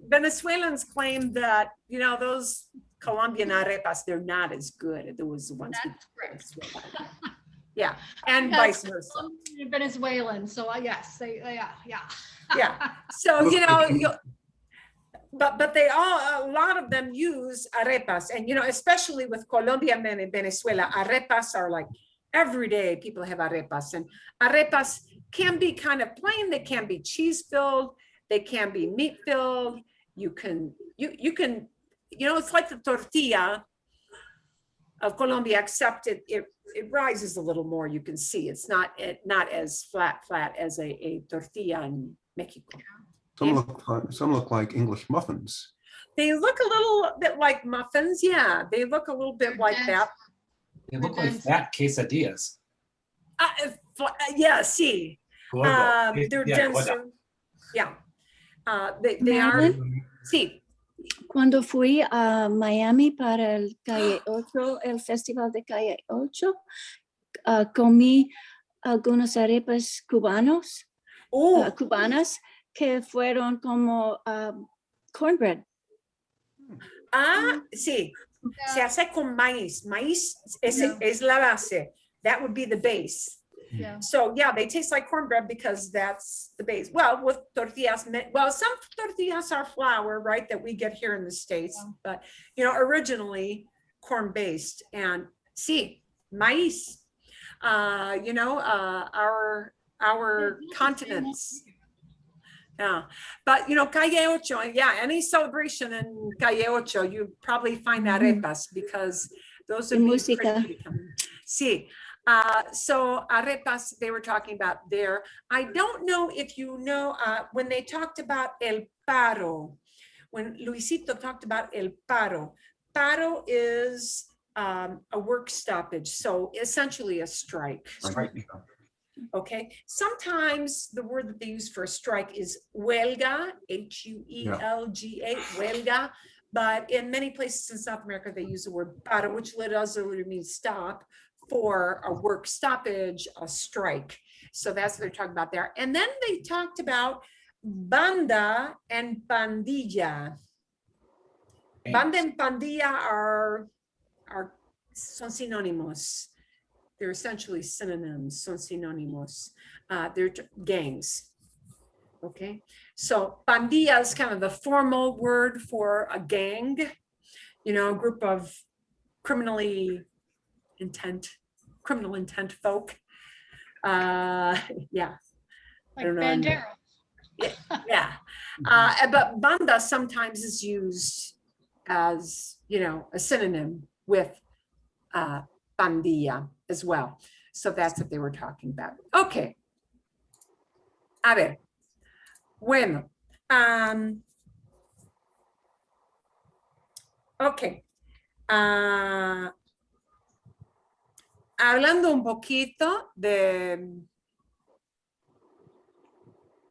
Venezuelans claim that, those Colombian arepas, they're not as good as those ones. That's correct. Yeah, and vice versa. Venezuelan, so yes, yeah. Yeah, so but they all, a lot of them use arepas, and especially with Colombia and Venezuela, arepas are like every day people have arepas, and arepas can be kind of plain, they can be cheese filled, they can be meat filled. You can it's like the tortilla of Colombia, except it rises a little more. You can see it's not as flat as a tortilla in Mexico. Some look like English muffins. They look a little bit like muffins. Yeah, they look a little bit like that. They look like fat quesadillas. Yeah, sí. They're denser. Yeah. They are. Sí. Cuando fui a Miami para el Calle 8, el Festival de Calle 8, comí algunas arepas cubanas que fueron como cornbread. Sí. Se hace con maíz. Maíz es la base. That would be the base. Yeah. So yeah, they taste like cornbread because that's the base. Well, with tortillas, some tortillas are flour, right, that we get here in the States, but originally corn-based. And sí, maíz. Our continents. Yeah, but Calle 8, yeah, any celebration in Calle 8, you probably find arepas because those are música. Sí. So arepas, they were talking about there. I don't know if you know, when they talked about el paro, when Luisito talked about el paro is a work stoppage. So essentially a strike. Okay, sometimes the word that they use for strike is huelga, H-U-E-L-G-A, huelga, but in many places in South America, they use the word paro, which literally means stop, for a work stoppage, a strike. So that's what they're talking about there. And then they talked about banda and pandilla. Banda and pandilla son sinónimos. They're essentially synonyms, son sinónimos. They're gangs. Okay, so pandilla is kind of the formal word for a gang, you know, a group of criminal intent folk. Yeah. Like banderos. Yeah. But banda sometimes is used as, you know, a synonym with pandilla as well. So that's what they were talking about. Okay. A ver. Bueno. Ok. Hablando un poquito de...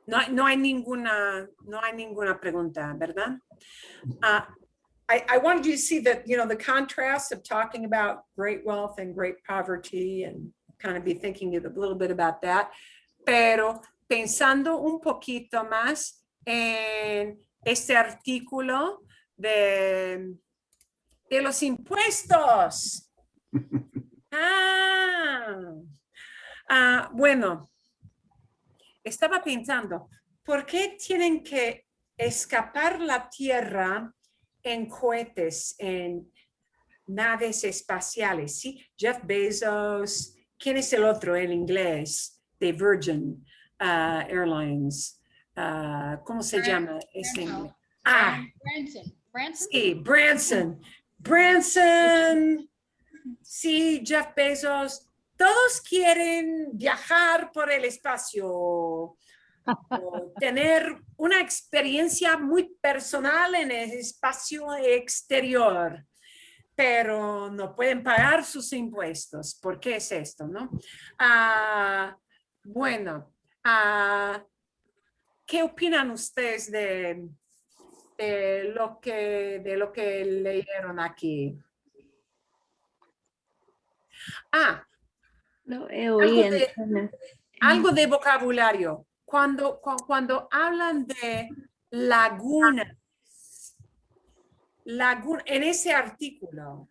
No hay ninguna pregunta, ¿verdad? I wanted you to see that, you know, the contrast of talking about great wealth and great poverty and kind of be thinking a little bit about that. Pero pensando un poquito más en este artículo de los impuestos. Bueno, estaba pensando, ¿por qué tienen que escapar la Tierra en cohetes, en naves espaciales? ¿Sí? Jeff Bezos, ¿quién es el otro en inglés? De Virgin Airlines. ¿Cómo se llama ese inglés? Branson. Sí, Branson. Sí, Jeff Bezos. Todos quieren viajar por el espacio, o tener una experiencia muy personal en el espacio exterior, pero no pueden pagar sus impuestos. ¿Por qué es esto, no? Bueno, ¿qué opinan ustedes de lo que leyeron aquí? Lo he oído algo de vocabulario. Cuando hablan de lagunas, en ese artículo,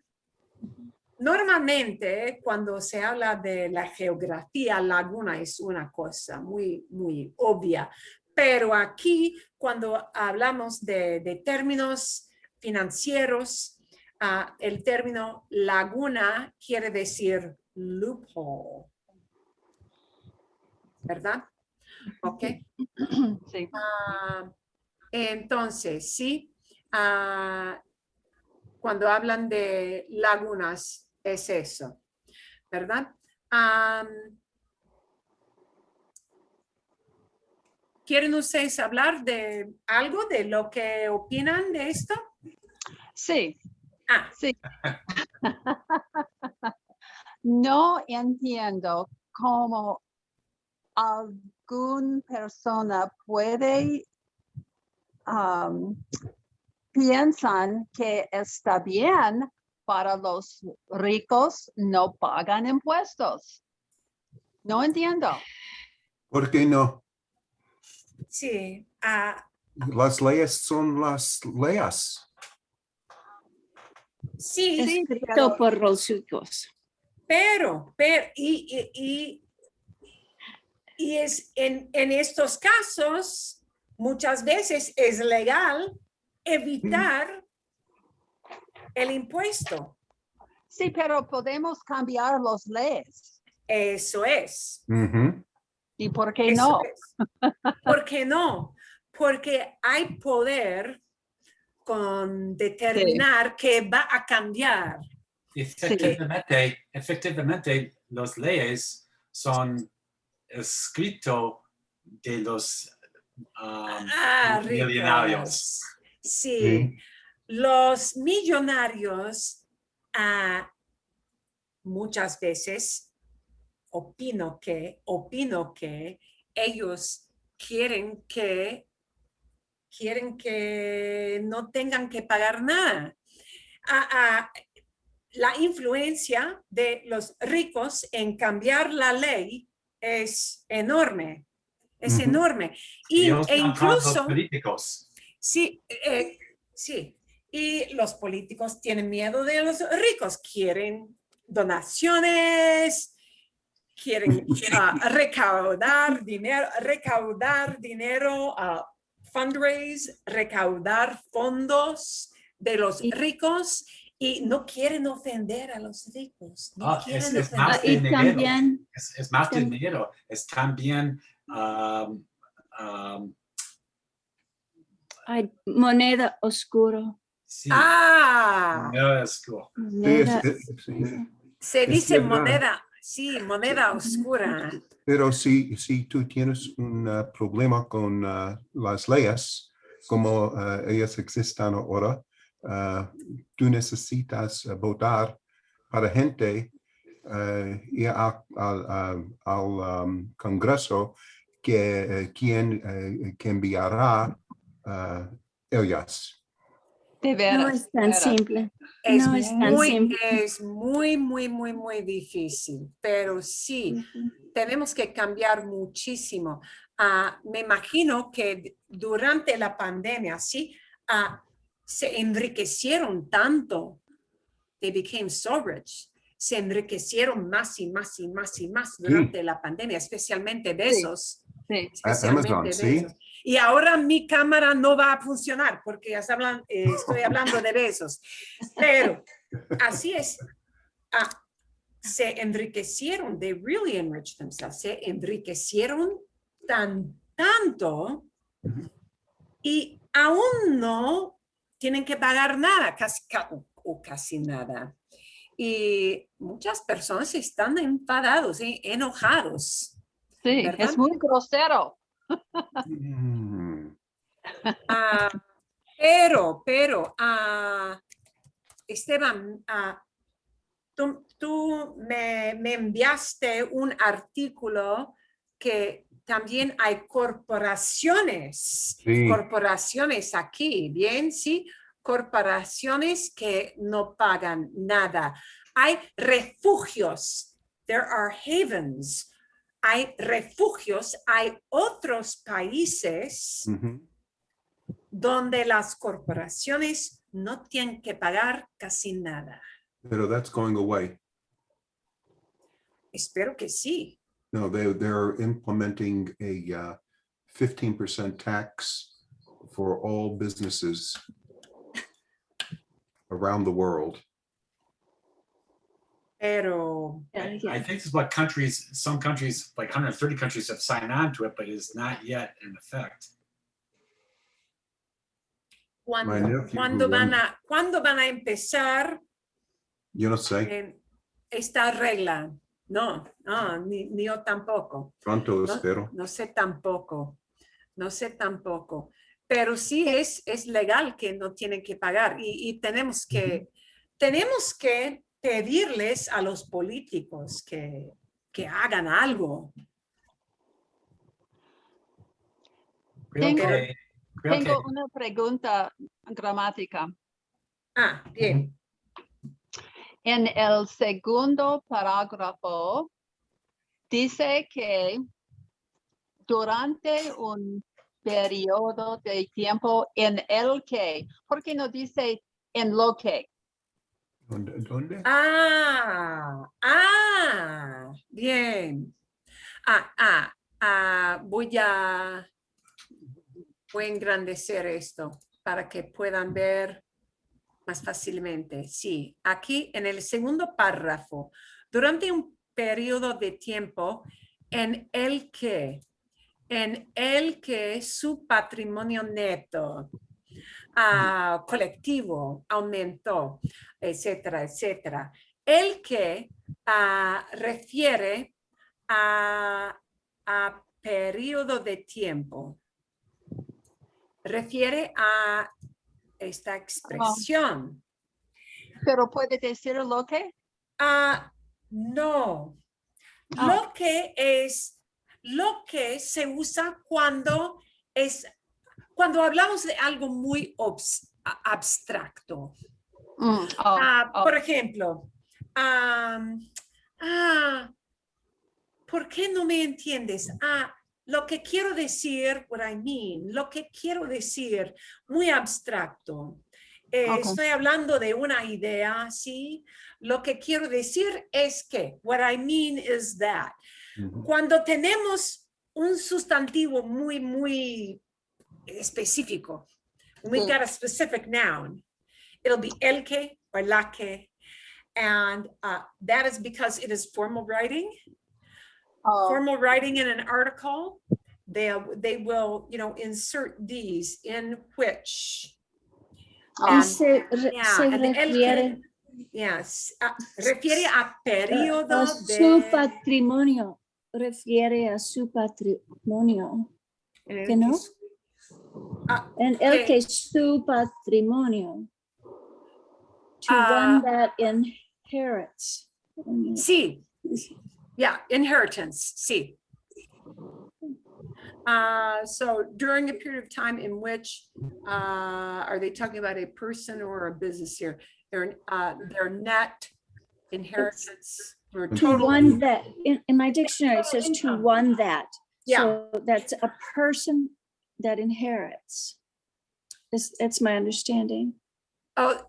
normalmente cuando se habla de la geografía, laguna es una cosa muy, muy obvia. Pero aquí, cuando hablamos de términos financieros, el término laguna quiere decir loophole, ¿verdad? Ok. Sí. Entonces, sí, cuando hablan de lagunas, es eso, ¿verdad? ¿Quieren ustedes hablar de algo, de lo que opinan de esto? Sí. Sí. No entiendo cómo alguna persona puede piensan que está bien para los ricos no pagan impuestos. No entiendo. ¿Por qué no? Sí. Las leyes son las leyes. Sí, escrito por los ricos. Pero y es en estos casos, muchas veces es legal evitar el impuesto. Sí, pero podemos cambiar las leyes. Eso es. ¿Y por qué Eso no? es. ¿Por qué no? Porque hay poder con determinar que va a cambiar. Efectivamente, las leyes son escrito de los millonarios. Sí. Los millonarios muchas veces opino que ellos quieren que no tengan que pagar nada. La influencia de los ricos en cambiar la ley es enorme. Es enorme. E incluso los políticos. Sí, sí. Y los políticos tienen miedo de los ricos. Quieren donaciones, quieren recaudar dinero, fundraise, recaudar fondos de los ricos y no quieren ofender a los ricos. No quieren Es más ofender. de Y dinero. también, Es más de dinero. Es también hay moneda oscura. sí. Ah, No es cool. Moneda se Es dice verdad. moneda, sí, moneda oscura. Pero si tú tienes un problema con las leyes, como ellas existen ahora, tú necesitas votar para gente ir al Congreso que enviará ellas. De no veras. es tan simple. Es No es tan simple. muy difícil, pero sí, tenemos que cambiar muchísimo. Me imagino que durante la pandemia, sí, se enriquecieron tanto. They became so rich. Se enriquecieron más y más durante la pandemia, especialmente Bezos. Sí. Especialmente Amazon, ¿sí? Bezos. Y ahora mi cámara no va a funcionar porque ya estoy hablando de Bezos. Pero así es. Se enriquecieron, they really enriched themselves, se enriquecieron tanto y aún no tienen que pagar nada, casi nada. Y muchas personas están enfadados, enojados. Sí, ¿Verdad? es muy grosero. Pero, Esteban, tú me enviaste un artículo que también hay corporaciones aquí, ¿bien? Sí, corporaciones que no pagan nada. Hay refugios, there are havens. Hay refugios, hay otros países donde las corporaciones no tienen que pagar casi nada. Pero that's going away. Espero que sí. No, they're implementing a 15% tax for all businesses around the world. Pero I think it's what some countries, like 130 countries have signed on to it, but it is not yet in effect. ¿Cuándo van a empezar? Yo no sé. Esta regla? No, ni yo tampoco. Pronto espero. No sé tampoco. Pero sí es legal que no tienen que pagar y tenemos que pedirles a los políticos que hagan algo. Tengo una pregunta gramática. Bien. En el segundo parágrafo dice que durante un periodo de tiempo en el que, ¿por qué no dice en lo que? ¿Dónde? Bien. Voy a engrandecer esto para que puedan ver más fácilmente. Sí, aquí en el segundo párrafo, durante un periodo de tiempo en el que su patrimonio neto colectivo aumentó, etcétera, etcétera. El que refiere a periodo de tiempo. Refiere a esta expresión. ¿Pero puede decir lo que? No. Lo que es lo que se usa cuando hablamos de algo muy abstracto. Por ejemplo, ¿por qué no me entiendes? Lo que quiero decir, what I mean, lo que quiero decir, muy abstracto. Estoy hablando de una idea, ¿sí? Lo que quiero decir es que, what I mean is that. Cuando tenemos un sustantivo muy específico, when we've got a specific noun, it'll be el que or la que, and that is because it is formal writing. Formal writing in an article, they will, insert these in which. Se refiere refiere a periodo a su patrimonio. Refiere a su patrimonio. ¿Que no? En el que su patrimonio. To one that inherits. Sí. Yeah, inheritance, sí. So during a period of time in which, are they talking about a person or a business here? Their net inheritance. To one that, in my dictionary, it says to one that. Yeah. So that's a person that inherits. That's my understanding. Oh,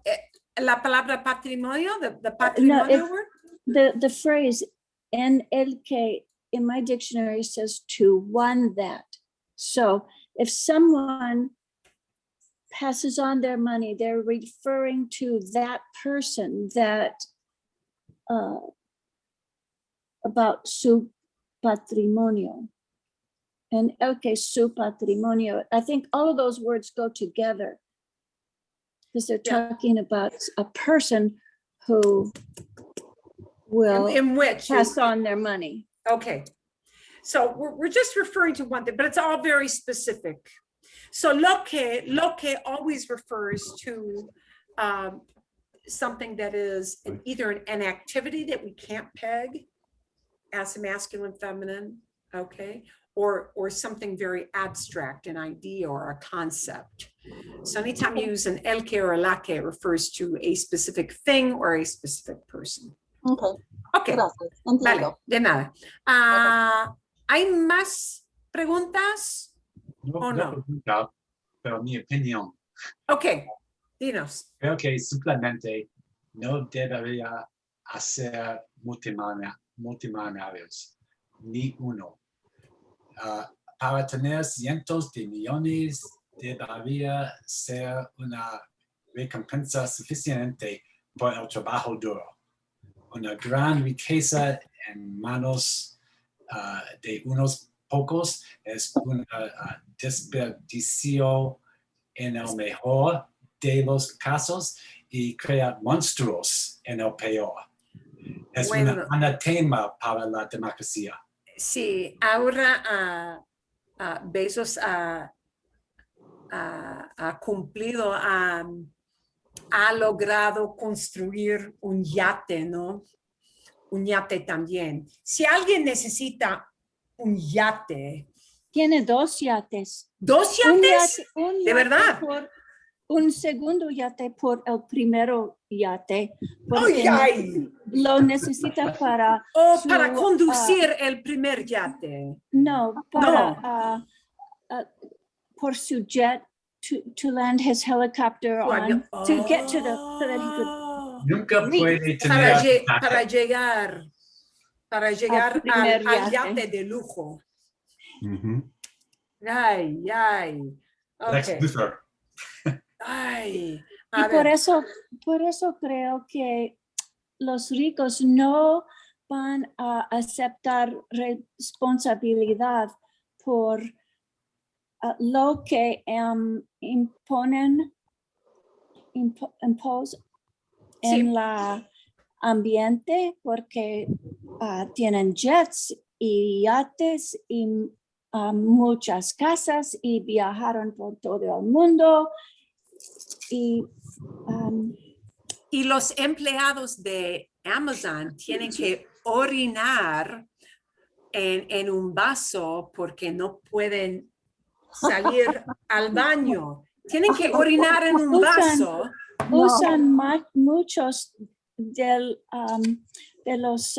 la palabra patrimonio, the patrimonio word? The phrase en el que in my dictionary says to one that. So if someone passes on their money, they're referring to that person that about su patrimonio. And okay, su patrimonio. I think all of those words go together because they're talking about a person who will in which pass on their money. Okay. So we're just referring to one thing, but it's all very specific. So lo que always refers to something that is either an activity that we can't peg as a masculine, feminine, okay, or something very abstract, an idea or a concept. So anytime you use an el que or a la que, it refers to a specific thing or a specific person. Okay. Gracias. Vale, de nada. ¿Hay más preguntas? No, pero mi opinión. Ok, dinos. Creo que simplemente no debería hacer multimillonarios, ni uno. Para tener cientos de millones debería ser una recompensa suficiente por el trabajo duro. Una gran riqueza en manos de unos pocos es un desperdicio en el mejor de los casos y crea monstruos en el peor. Es un anatema para la democracia. Sí, ahora Bezos ha cumplido, ha logrado construir un yate, ¿no? Un yate también. Si alguien necesita un yate. Tiene 2 yates. ¿2 yates? Un yate, ¿de verdad? Un segundo yate por el primero yate. ¡Ay! Lo necesita para... para conducir el primer yate. No, para... por su jet to land his helicopter on, to get to the... So that he could nunca puede tener... Para llegar al yate de lujo. Ay. Okay. Ay, y por eso creo que los ricos no van a aceptar responsabilidad por lo que imponen en la ambiente, porque tienen jets y yates y muchas casas y viajaron por todo el mundo. Y los empleados de Amazon tienen que orinar en un vaso porque no pueden salir al baño. Tienen que orinar en un vaso. Usan muchos de los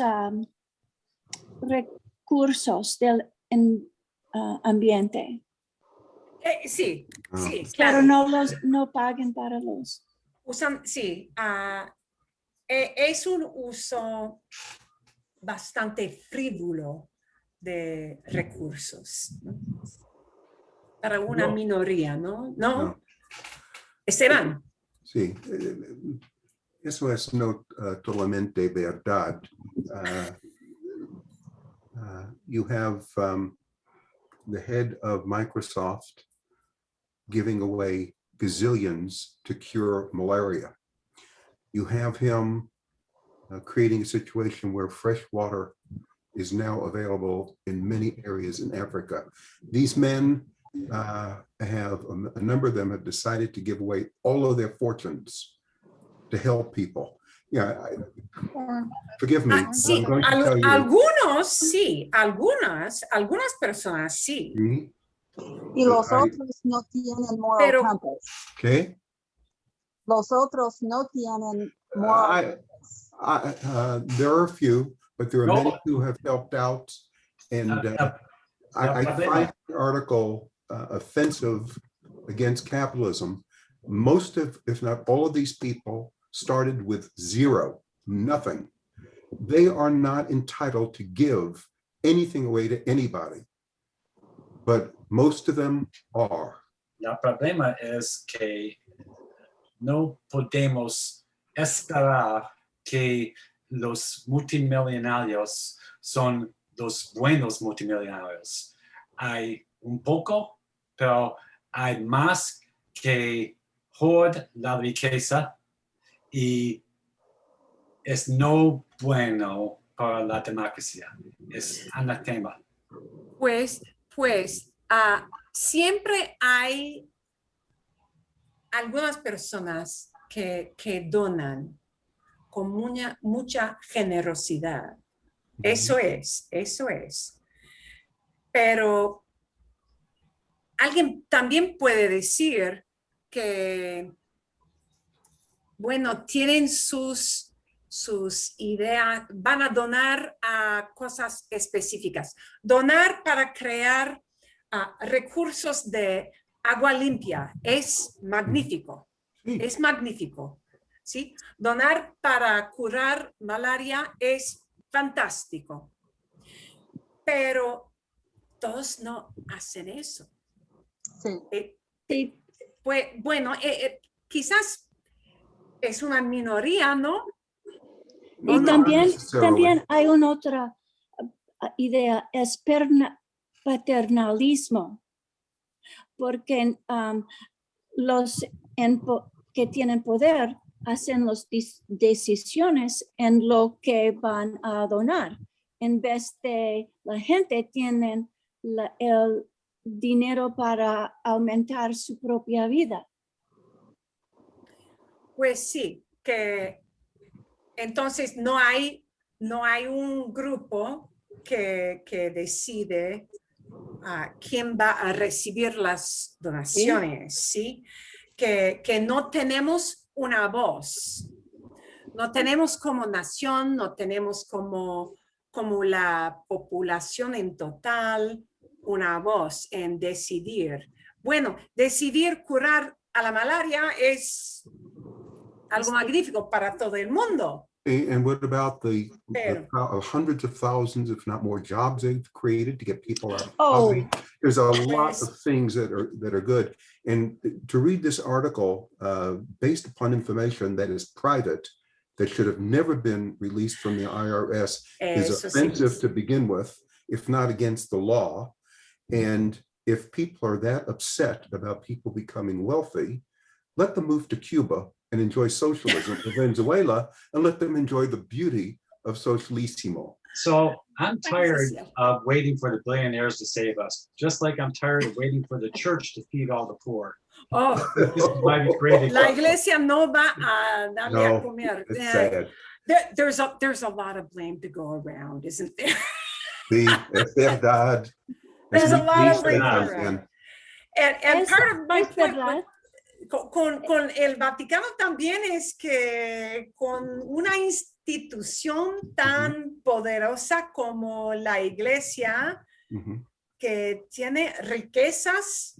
recursos del ambiente, Sí, sí, pero claro. no pagan para los. Usan, sí, es un uso bastante frívolo de recursos, ¿no? Para una No. minoría, ¿no? ¿No? No. Esteban. Sí, eso es no totalmente verdad. You have the head of Microsoft giving away gazillions to cure malaria. You have him creating a situation where fresh water is now available in many areas in Africa. These men have, a number of them have decided to give away all of their fortunes to help people. Yeah, forgive me. Sí, I'm going to tell you. algunos sí, algunas personas sí. Y los otros no tienen moral Pero- compass. Okay. Los otros no tienen moral There are a few, but there are No. many who have helped out. And I find the article offensive against capitalism. Most of, if not all of these people started with zero, nothing. They are not entitled to give anything away to anybody, but most of them are. El problema es que no podemos esperar que los multimillonarios son los buenos multimillonarios. Hay un poco, pero hay más que hoard la riqueza y es no bueno para la democracia. Es anatema. Pues, siempre hay algunas personas que donan con mucha generosidad. Eso es. Pero alguien también puede decir que, bueno, tienen sus ideas, van a donar a cosas específicas. Donar para crear recursos de agua limpia es magnífico. Sí. Es magnífico. ¿Sí? Donar para curar malaria es fantástico. Pero todos no hacen eso. Sí. Sí, Pues, bueno, quizás es una minoría, ¿no? y no, también, not necessarily. también hay una otra idea, es paternalismo, porque los que tienen poder hacen las decisiones en lo que van a donar, en vez de la gente tienen el dinero para aumentar su propia vida. Pues sí, que entonces no hay un grupo que decide quién va a recibir las donaciones, ¿sí? Que no tenemos una voz. No tenemos como nación, no tenemos como la población en total una voz en decidir. Bueno, decidir curar a la malaria es algo magnífico para todo el mundo. And what about the Pero- hundreds of thousands, if not more, jobs they've created to get people out of Oh. poverty? There's a lot Yes. of things that are good. And to read this article based upon information that is private, that should have never been released from the IRS, is Eso sí. offensive to begin with, if not against the law. And if people are that upset about people becoming wealthy, let them move to Cuba and enjoy socialism in Venezuela, and let them enjoy the beauty of socialismo. So I'm tired cierto. of waiting for the billionaires to save us, just like I'm tired of waiting for the church to feed all the poor. Oh, This is why we created. la iglesia no va a darle a No, comer. it's sad. There's a lot of blame to go around, isn't there? Sí, es verdad. There's a muy lot of triste wiggle también. around. And part of my Es point verdad. con el Vaticano también es que con una institución tan poderosa como la Iglesia, Ujú. que tiene riquezas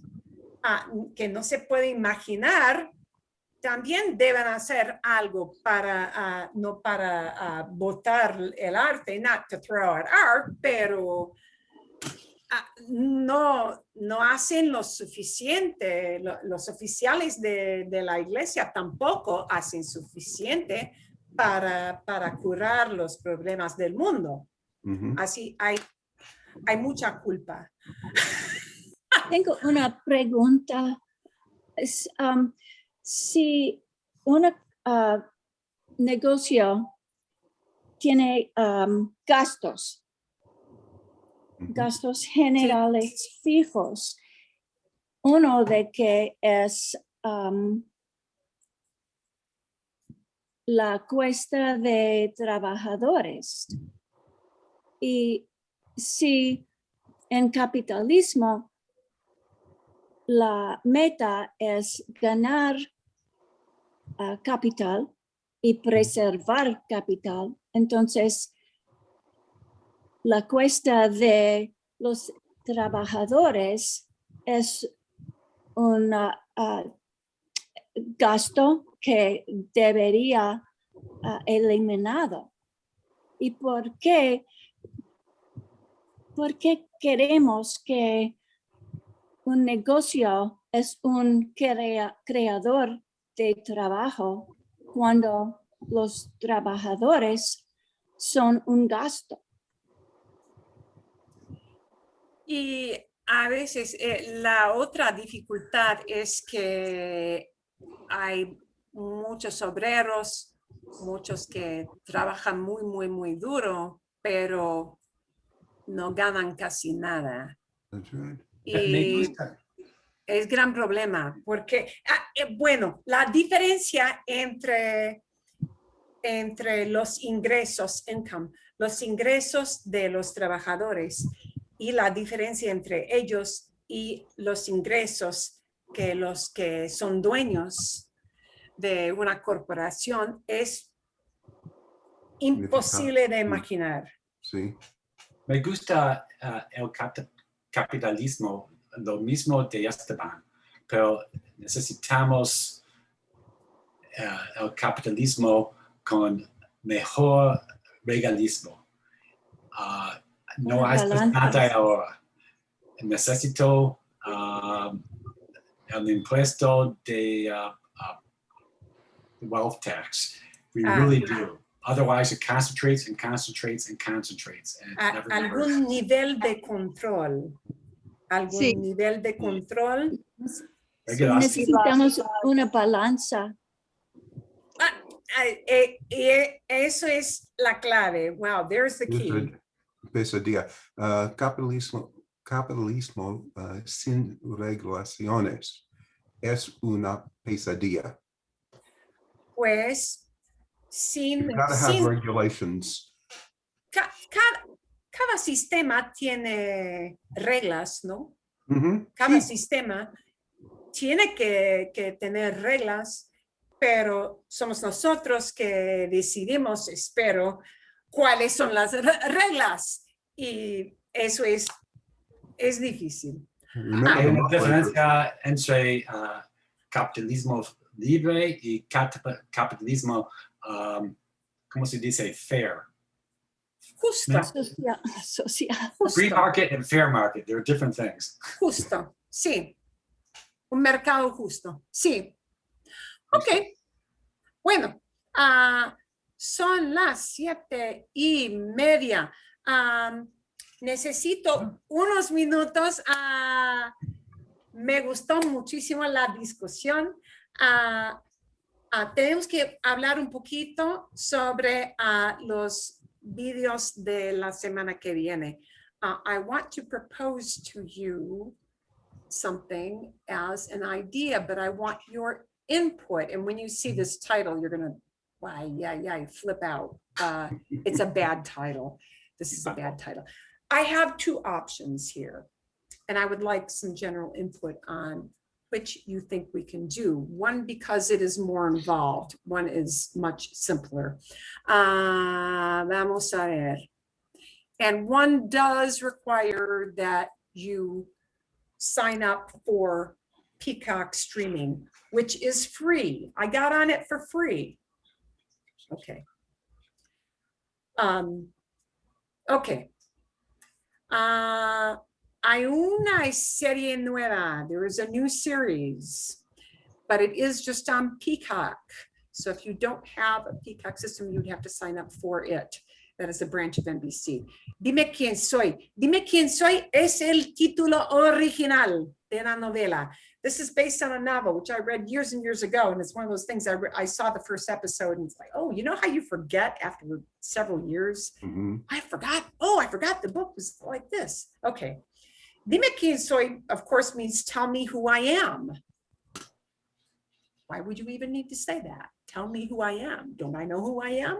que no se puede imaginar, también deben hacer algo para, no para botar el arte, not to throw out art, pero no hacen lo suficiente. Los oficiales de la iglesia tampoco hacen suficiente para curar los problemas del mundo. Ujú. Así hay mucha culpa. Tengo una pregunta. Si un negocio tiene gastos generales fijos, uno de que es la cuesta de trabajadores. Y si en capitalismo la meta es ganar capital y preservar capital, entonces la cuesta de los trabajadores es un gasto que debería eliminado. ¿Y por qué queremos que un negocio es un creador de trabajo cuando los trabajadores son un gasto? Y a veces la otra dificultad es que hay muchos obreros, muchos que trabajan muy duro, pero no ganan casi nada. That's right. Me Y gusta. es gran problema porque, bueno, la diferencia entre los ingresos, income, los ingresos de los trabajadores y la diferencia entre ellos y los ingresos que los que son dueños de una corporación es imposible de imaginar. Sí. Me gusta el capitalismo, lo mismo de Esteban, pero necesitamos el capitalismo con mejor regalismo. No hay bastante ahora. Necesito el impuesto de wealth tax. We really do. Otherwise, it concentrates and concentrates and concentrates. And it never Algún nivel de control. Algún Sí. nivel de control. Necesitamos una balanza. Eso es la clave. Wow, there's the key. Pesadilla. Capitalismo sin regulaciones es una pesadilla. Pues sin Regulations. Cada sistema tiene reglas, ¿no? Mm-hmm. Cada sistema tiene que tener reglas, pero somos nosotros que decidimos, espero, cuáles son las reglas. Y eso es difícil. Hay una diferencia entre capitalismo libre y capitalismo, ¿cómo se dice? Fair. Justo. Social. Free market and fair market, they're different things. Justo, sí. Un mercado justo, sí. Ok. Bueno, son las 7:30. Necesito unos minutos. Me gustó muchísimo la discusión. Tenemos que hablar un poquito sobre los vídeos de la semana que viene. I want to propose to you something as an idea, but I want your input. And when you see this title, you're going to, flip out. It's a bad title. This is a bad title. I have two options here, and I would like some general input on which you think we can do. One, because it is more involved. One is much simpler. Vamos a ver. And one does require that you sign up for Peacock streaming, which is free. I got on it for free. Okay. Okay. Hay una serie nueva. There is a new series, but it is just on Peacock. So if you don't have a Peacock system, you'd have to sign up for it. That is a branch of NBC. Dime quién soy. Dime quién soy es el título original de la novela. This is based on a novel, which I read years and years ago. And it's one of those things I saw the first episode and it's like, oh, you know how you forget after several years? Mm-hmm. I forgot. Oh, I forgot the book was like this. Okay. Dime quién soy, of course, means tell me who I am. Why would you even need to say that? Tell me who I am. Don't I know who I am?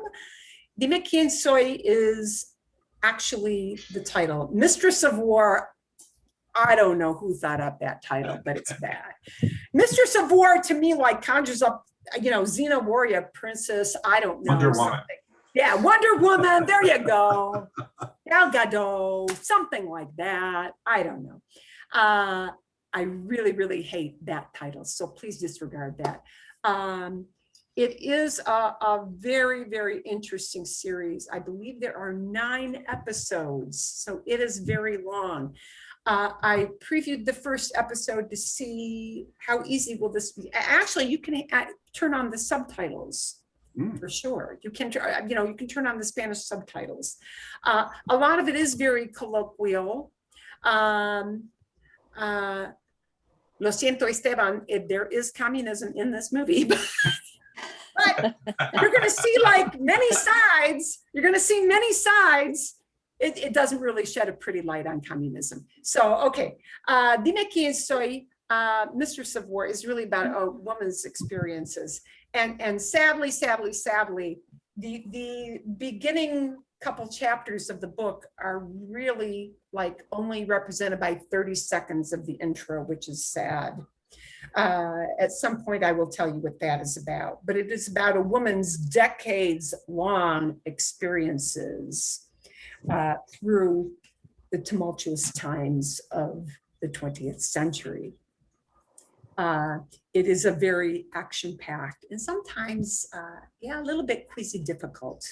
Dime quién soy is actually the title. Mistress of War, I don't know who thought up that title, but it's bad. Mistress of War to me like conjures up, you know, Xena warrior princess, I don't know. Wonder Woman. Something. Yeah, Wonder Woman, there you go. Gal Gadot, something like that. I don't know. I really, really hate that title, so please disregard that. It is a very, very interesting series. I believe there are 9 episodes, so it is very long. I previewed the first episode to see how easy will this be. Actually, you can turn on the subtitles for sure. You can, you know, you can turn on the Spanish subtitles. A lot of it is very colloquial. Lo siento, Esteban, there is communism in this movie. But you're going to see like many sides. You're going to see many sides. It doesn't really shed a pretty light on communism. So, okay. Dime quién soy, Mistress of War is really about a woman's experiences. And sadly, the beginning couple chapters of the book are really like only represented by 30 seconds of the intro, which is sad. At some point, I will tell you what that is about, but it is about a woman's decades-long experiences through the tumultuous times of the 20th century. It is a very action-packed and sometimes, yeah, a little bit queasy difficult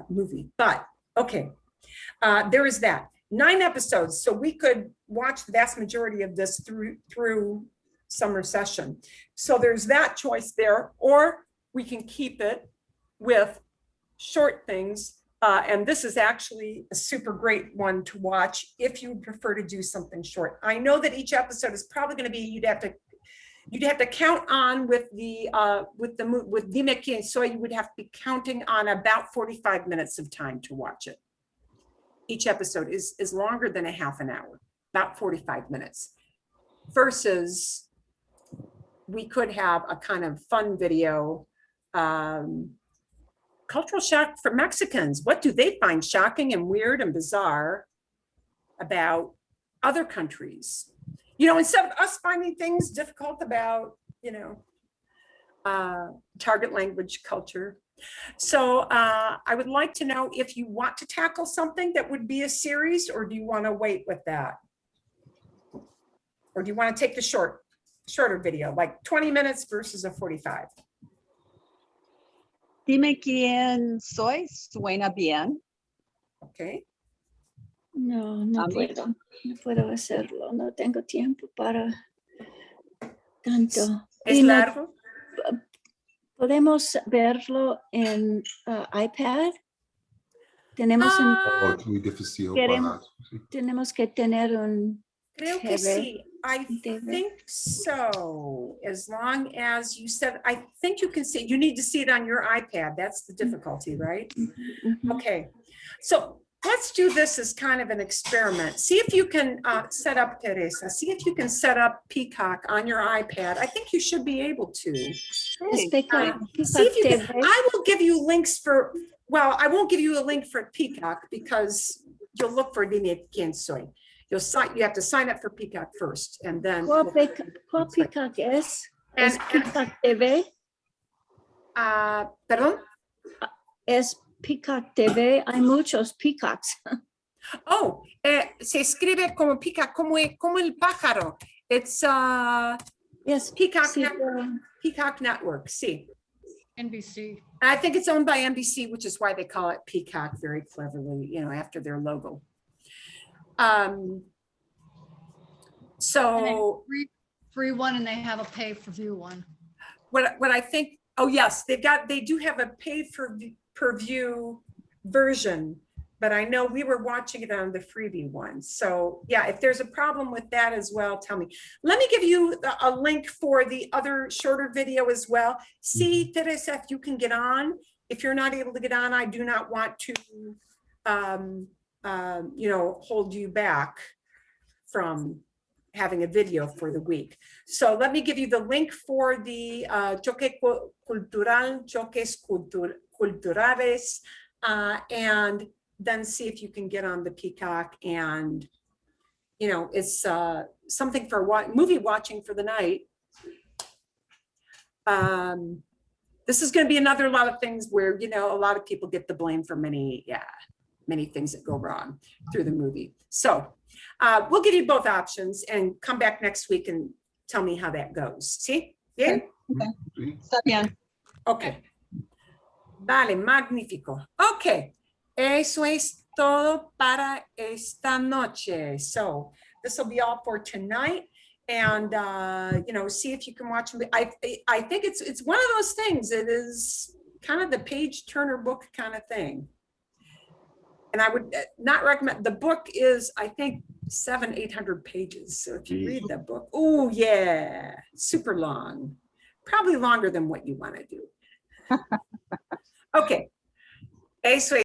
movie, but okay. There is that. 9 episodes, so we could watch the vast majority of this through summer session. So there's that choice there, or we can keep it with short things. And this is actually a super great one to watch if you prefer to do something short. I know that each episode is probably going to be, you'd have to count on with Dime quién soy, you would have to be counting on about 45 minutes of time to watch it. Each episode is longer than a half an hour, about 45 minutes, versus we could have a kind of fun video, cultural shock for Mexicans. What do they find shocking and weird and bizarre about other countries? You know, instead of us finding things difficult about, you know, target language culture. So I would like to know if you want to tackle something that would be a series, or do you want to wait with that? Or do you want to take the shorter video, like 20 minutes versus a 45? Dime quién soy, suena bien. Okay. No, no puedo hacerlo. No tengo tiempo para tanto. ¿Es Y no- largo? ¿Podemos verlo en iPad? Tenemos, Oh, es muy difícil Queremos- para... tenemos que tener un Creo que sí. I TV. think so. As long as you said, I think you can see, you need to see it on your iPad. That's the difficulty, right? Mhm. Okay. So let's do this as kind of an experiment. See if you can set up, Teresa, see if you can set up Peacock on your iPad. I think you should be able to. Es Peacock See if you can, TV. I will give you links for, well, I won't give you a link for Peacock because you'll look for Dime Quién Soy. You have to sign up for Peacock first, and then. ¿Cuál Peacock es? ¿Es And- Peacock TV? Perdón. ¿Es Peacock TV? Hay muchos Peacocks. Oh, se escribe como Peacock, como el pájaro. It's Yes. Peacock, sí, Peacock Network. Sí. NBC. I think it's owned by NBC, which is why they call it Peacock very cleverly, you know, after their logo. So Free one, and they have a pay-per-view one. what I think, oh yes, they do have a per view version, but I know we were watching it on the freebie one. So yeah, if there's a problem with that as well, tell me. Let me give you a link for the other shorter video as well. See, Teresa, if you can get on. If you're not able to get on, I do not want to, you know, hold you back from having a video for the week. So let me give you the link for the Choque Cultural, Choques Culturales, and then see if you can get on the Peacock. And, you know, it's something for movie watching for the night. This is going to be another lot of things where, you know, a lot of people get the blame for many things that go wrong through the movie. So we'll give you both options and come back next week and tell me how that goes. ¿Sí? Bien? Está bien. Okay. Vale, magnífico. Okay. Eso es todo para esta noche. So this will be all for tonight. And, you know, see if you can watch them. I think it's one of those things. It is kind of the page turner book kind of thing. And I would not recommend, the book is, I think, 700-800 pages. So if you read the book, oh yeah, super long, probably longer than what you want to do. Okay. Eso es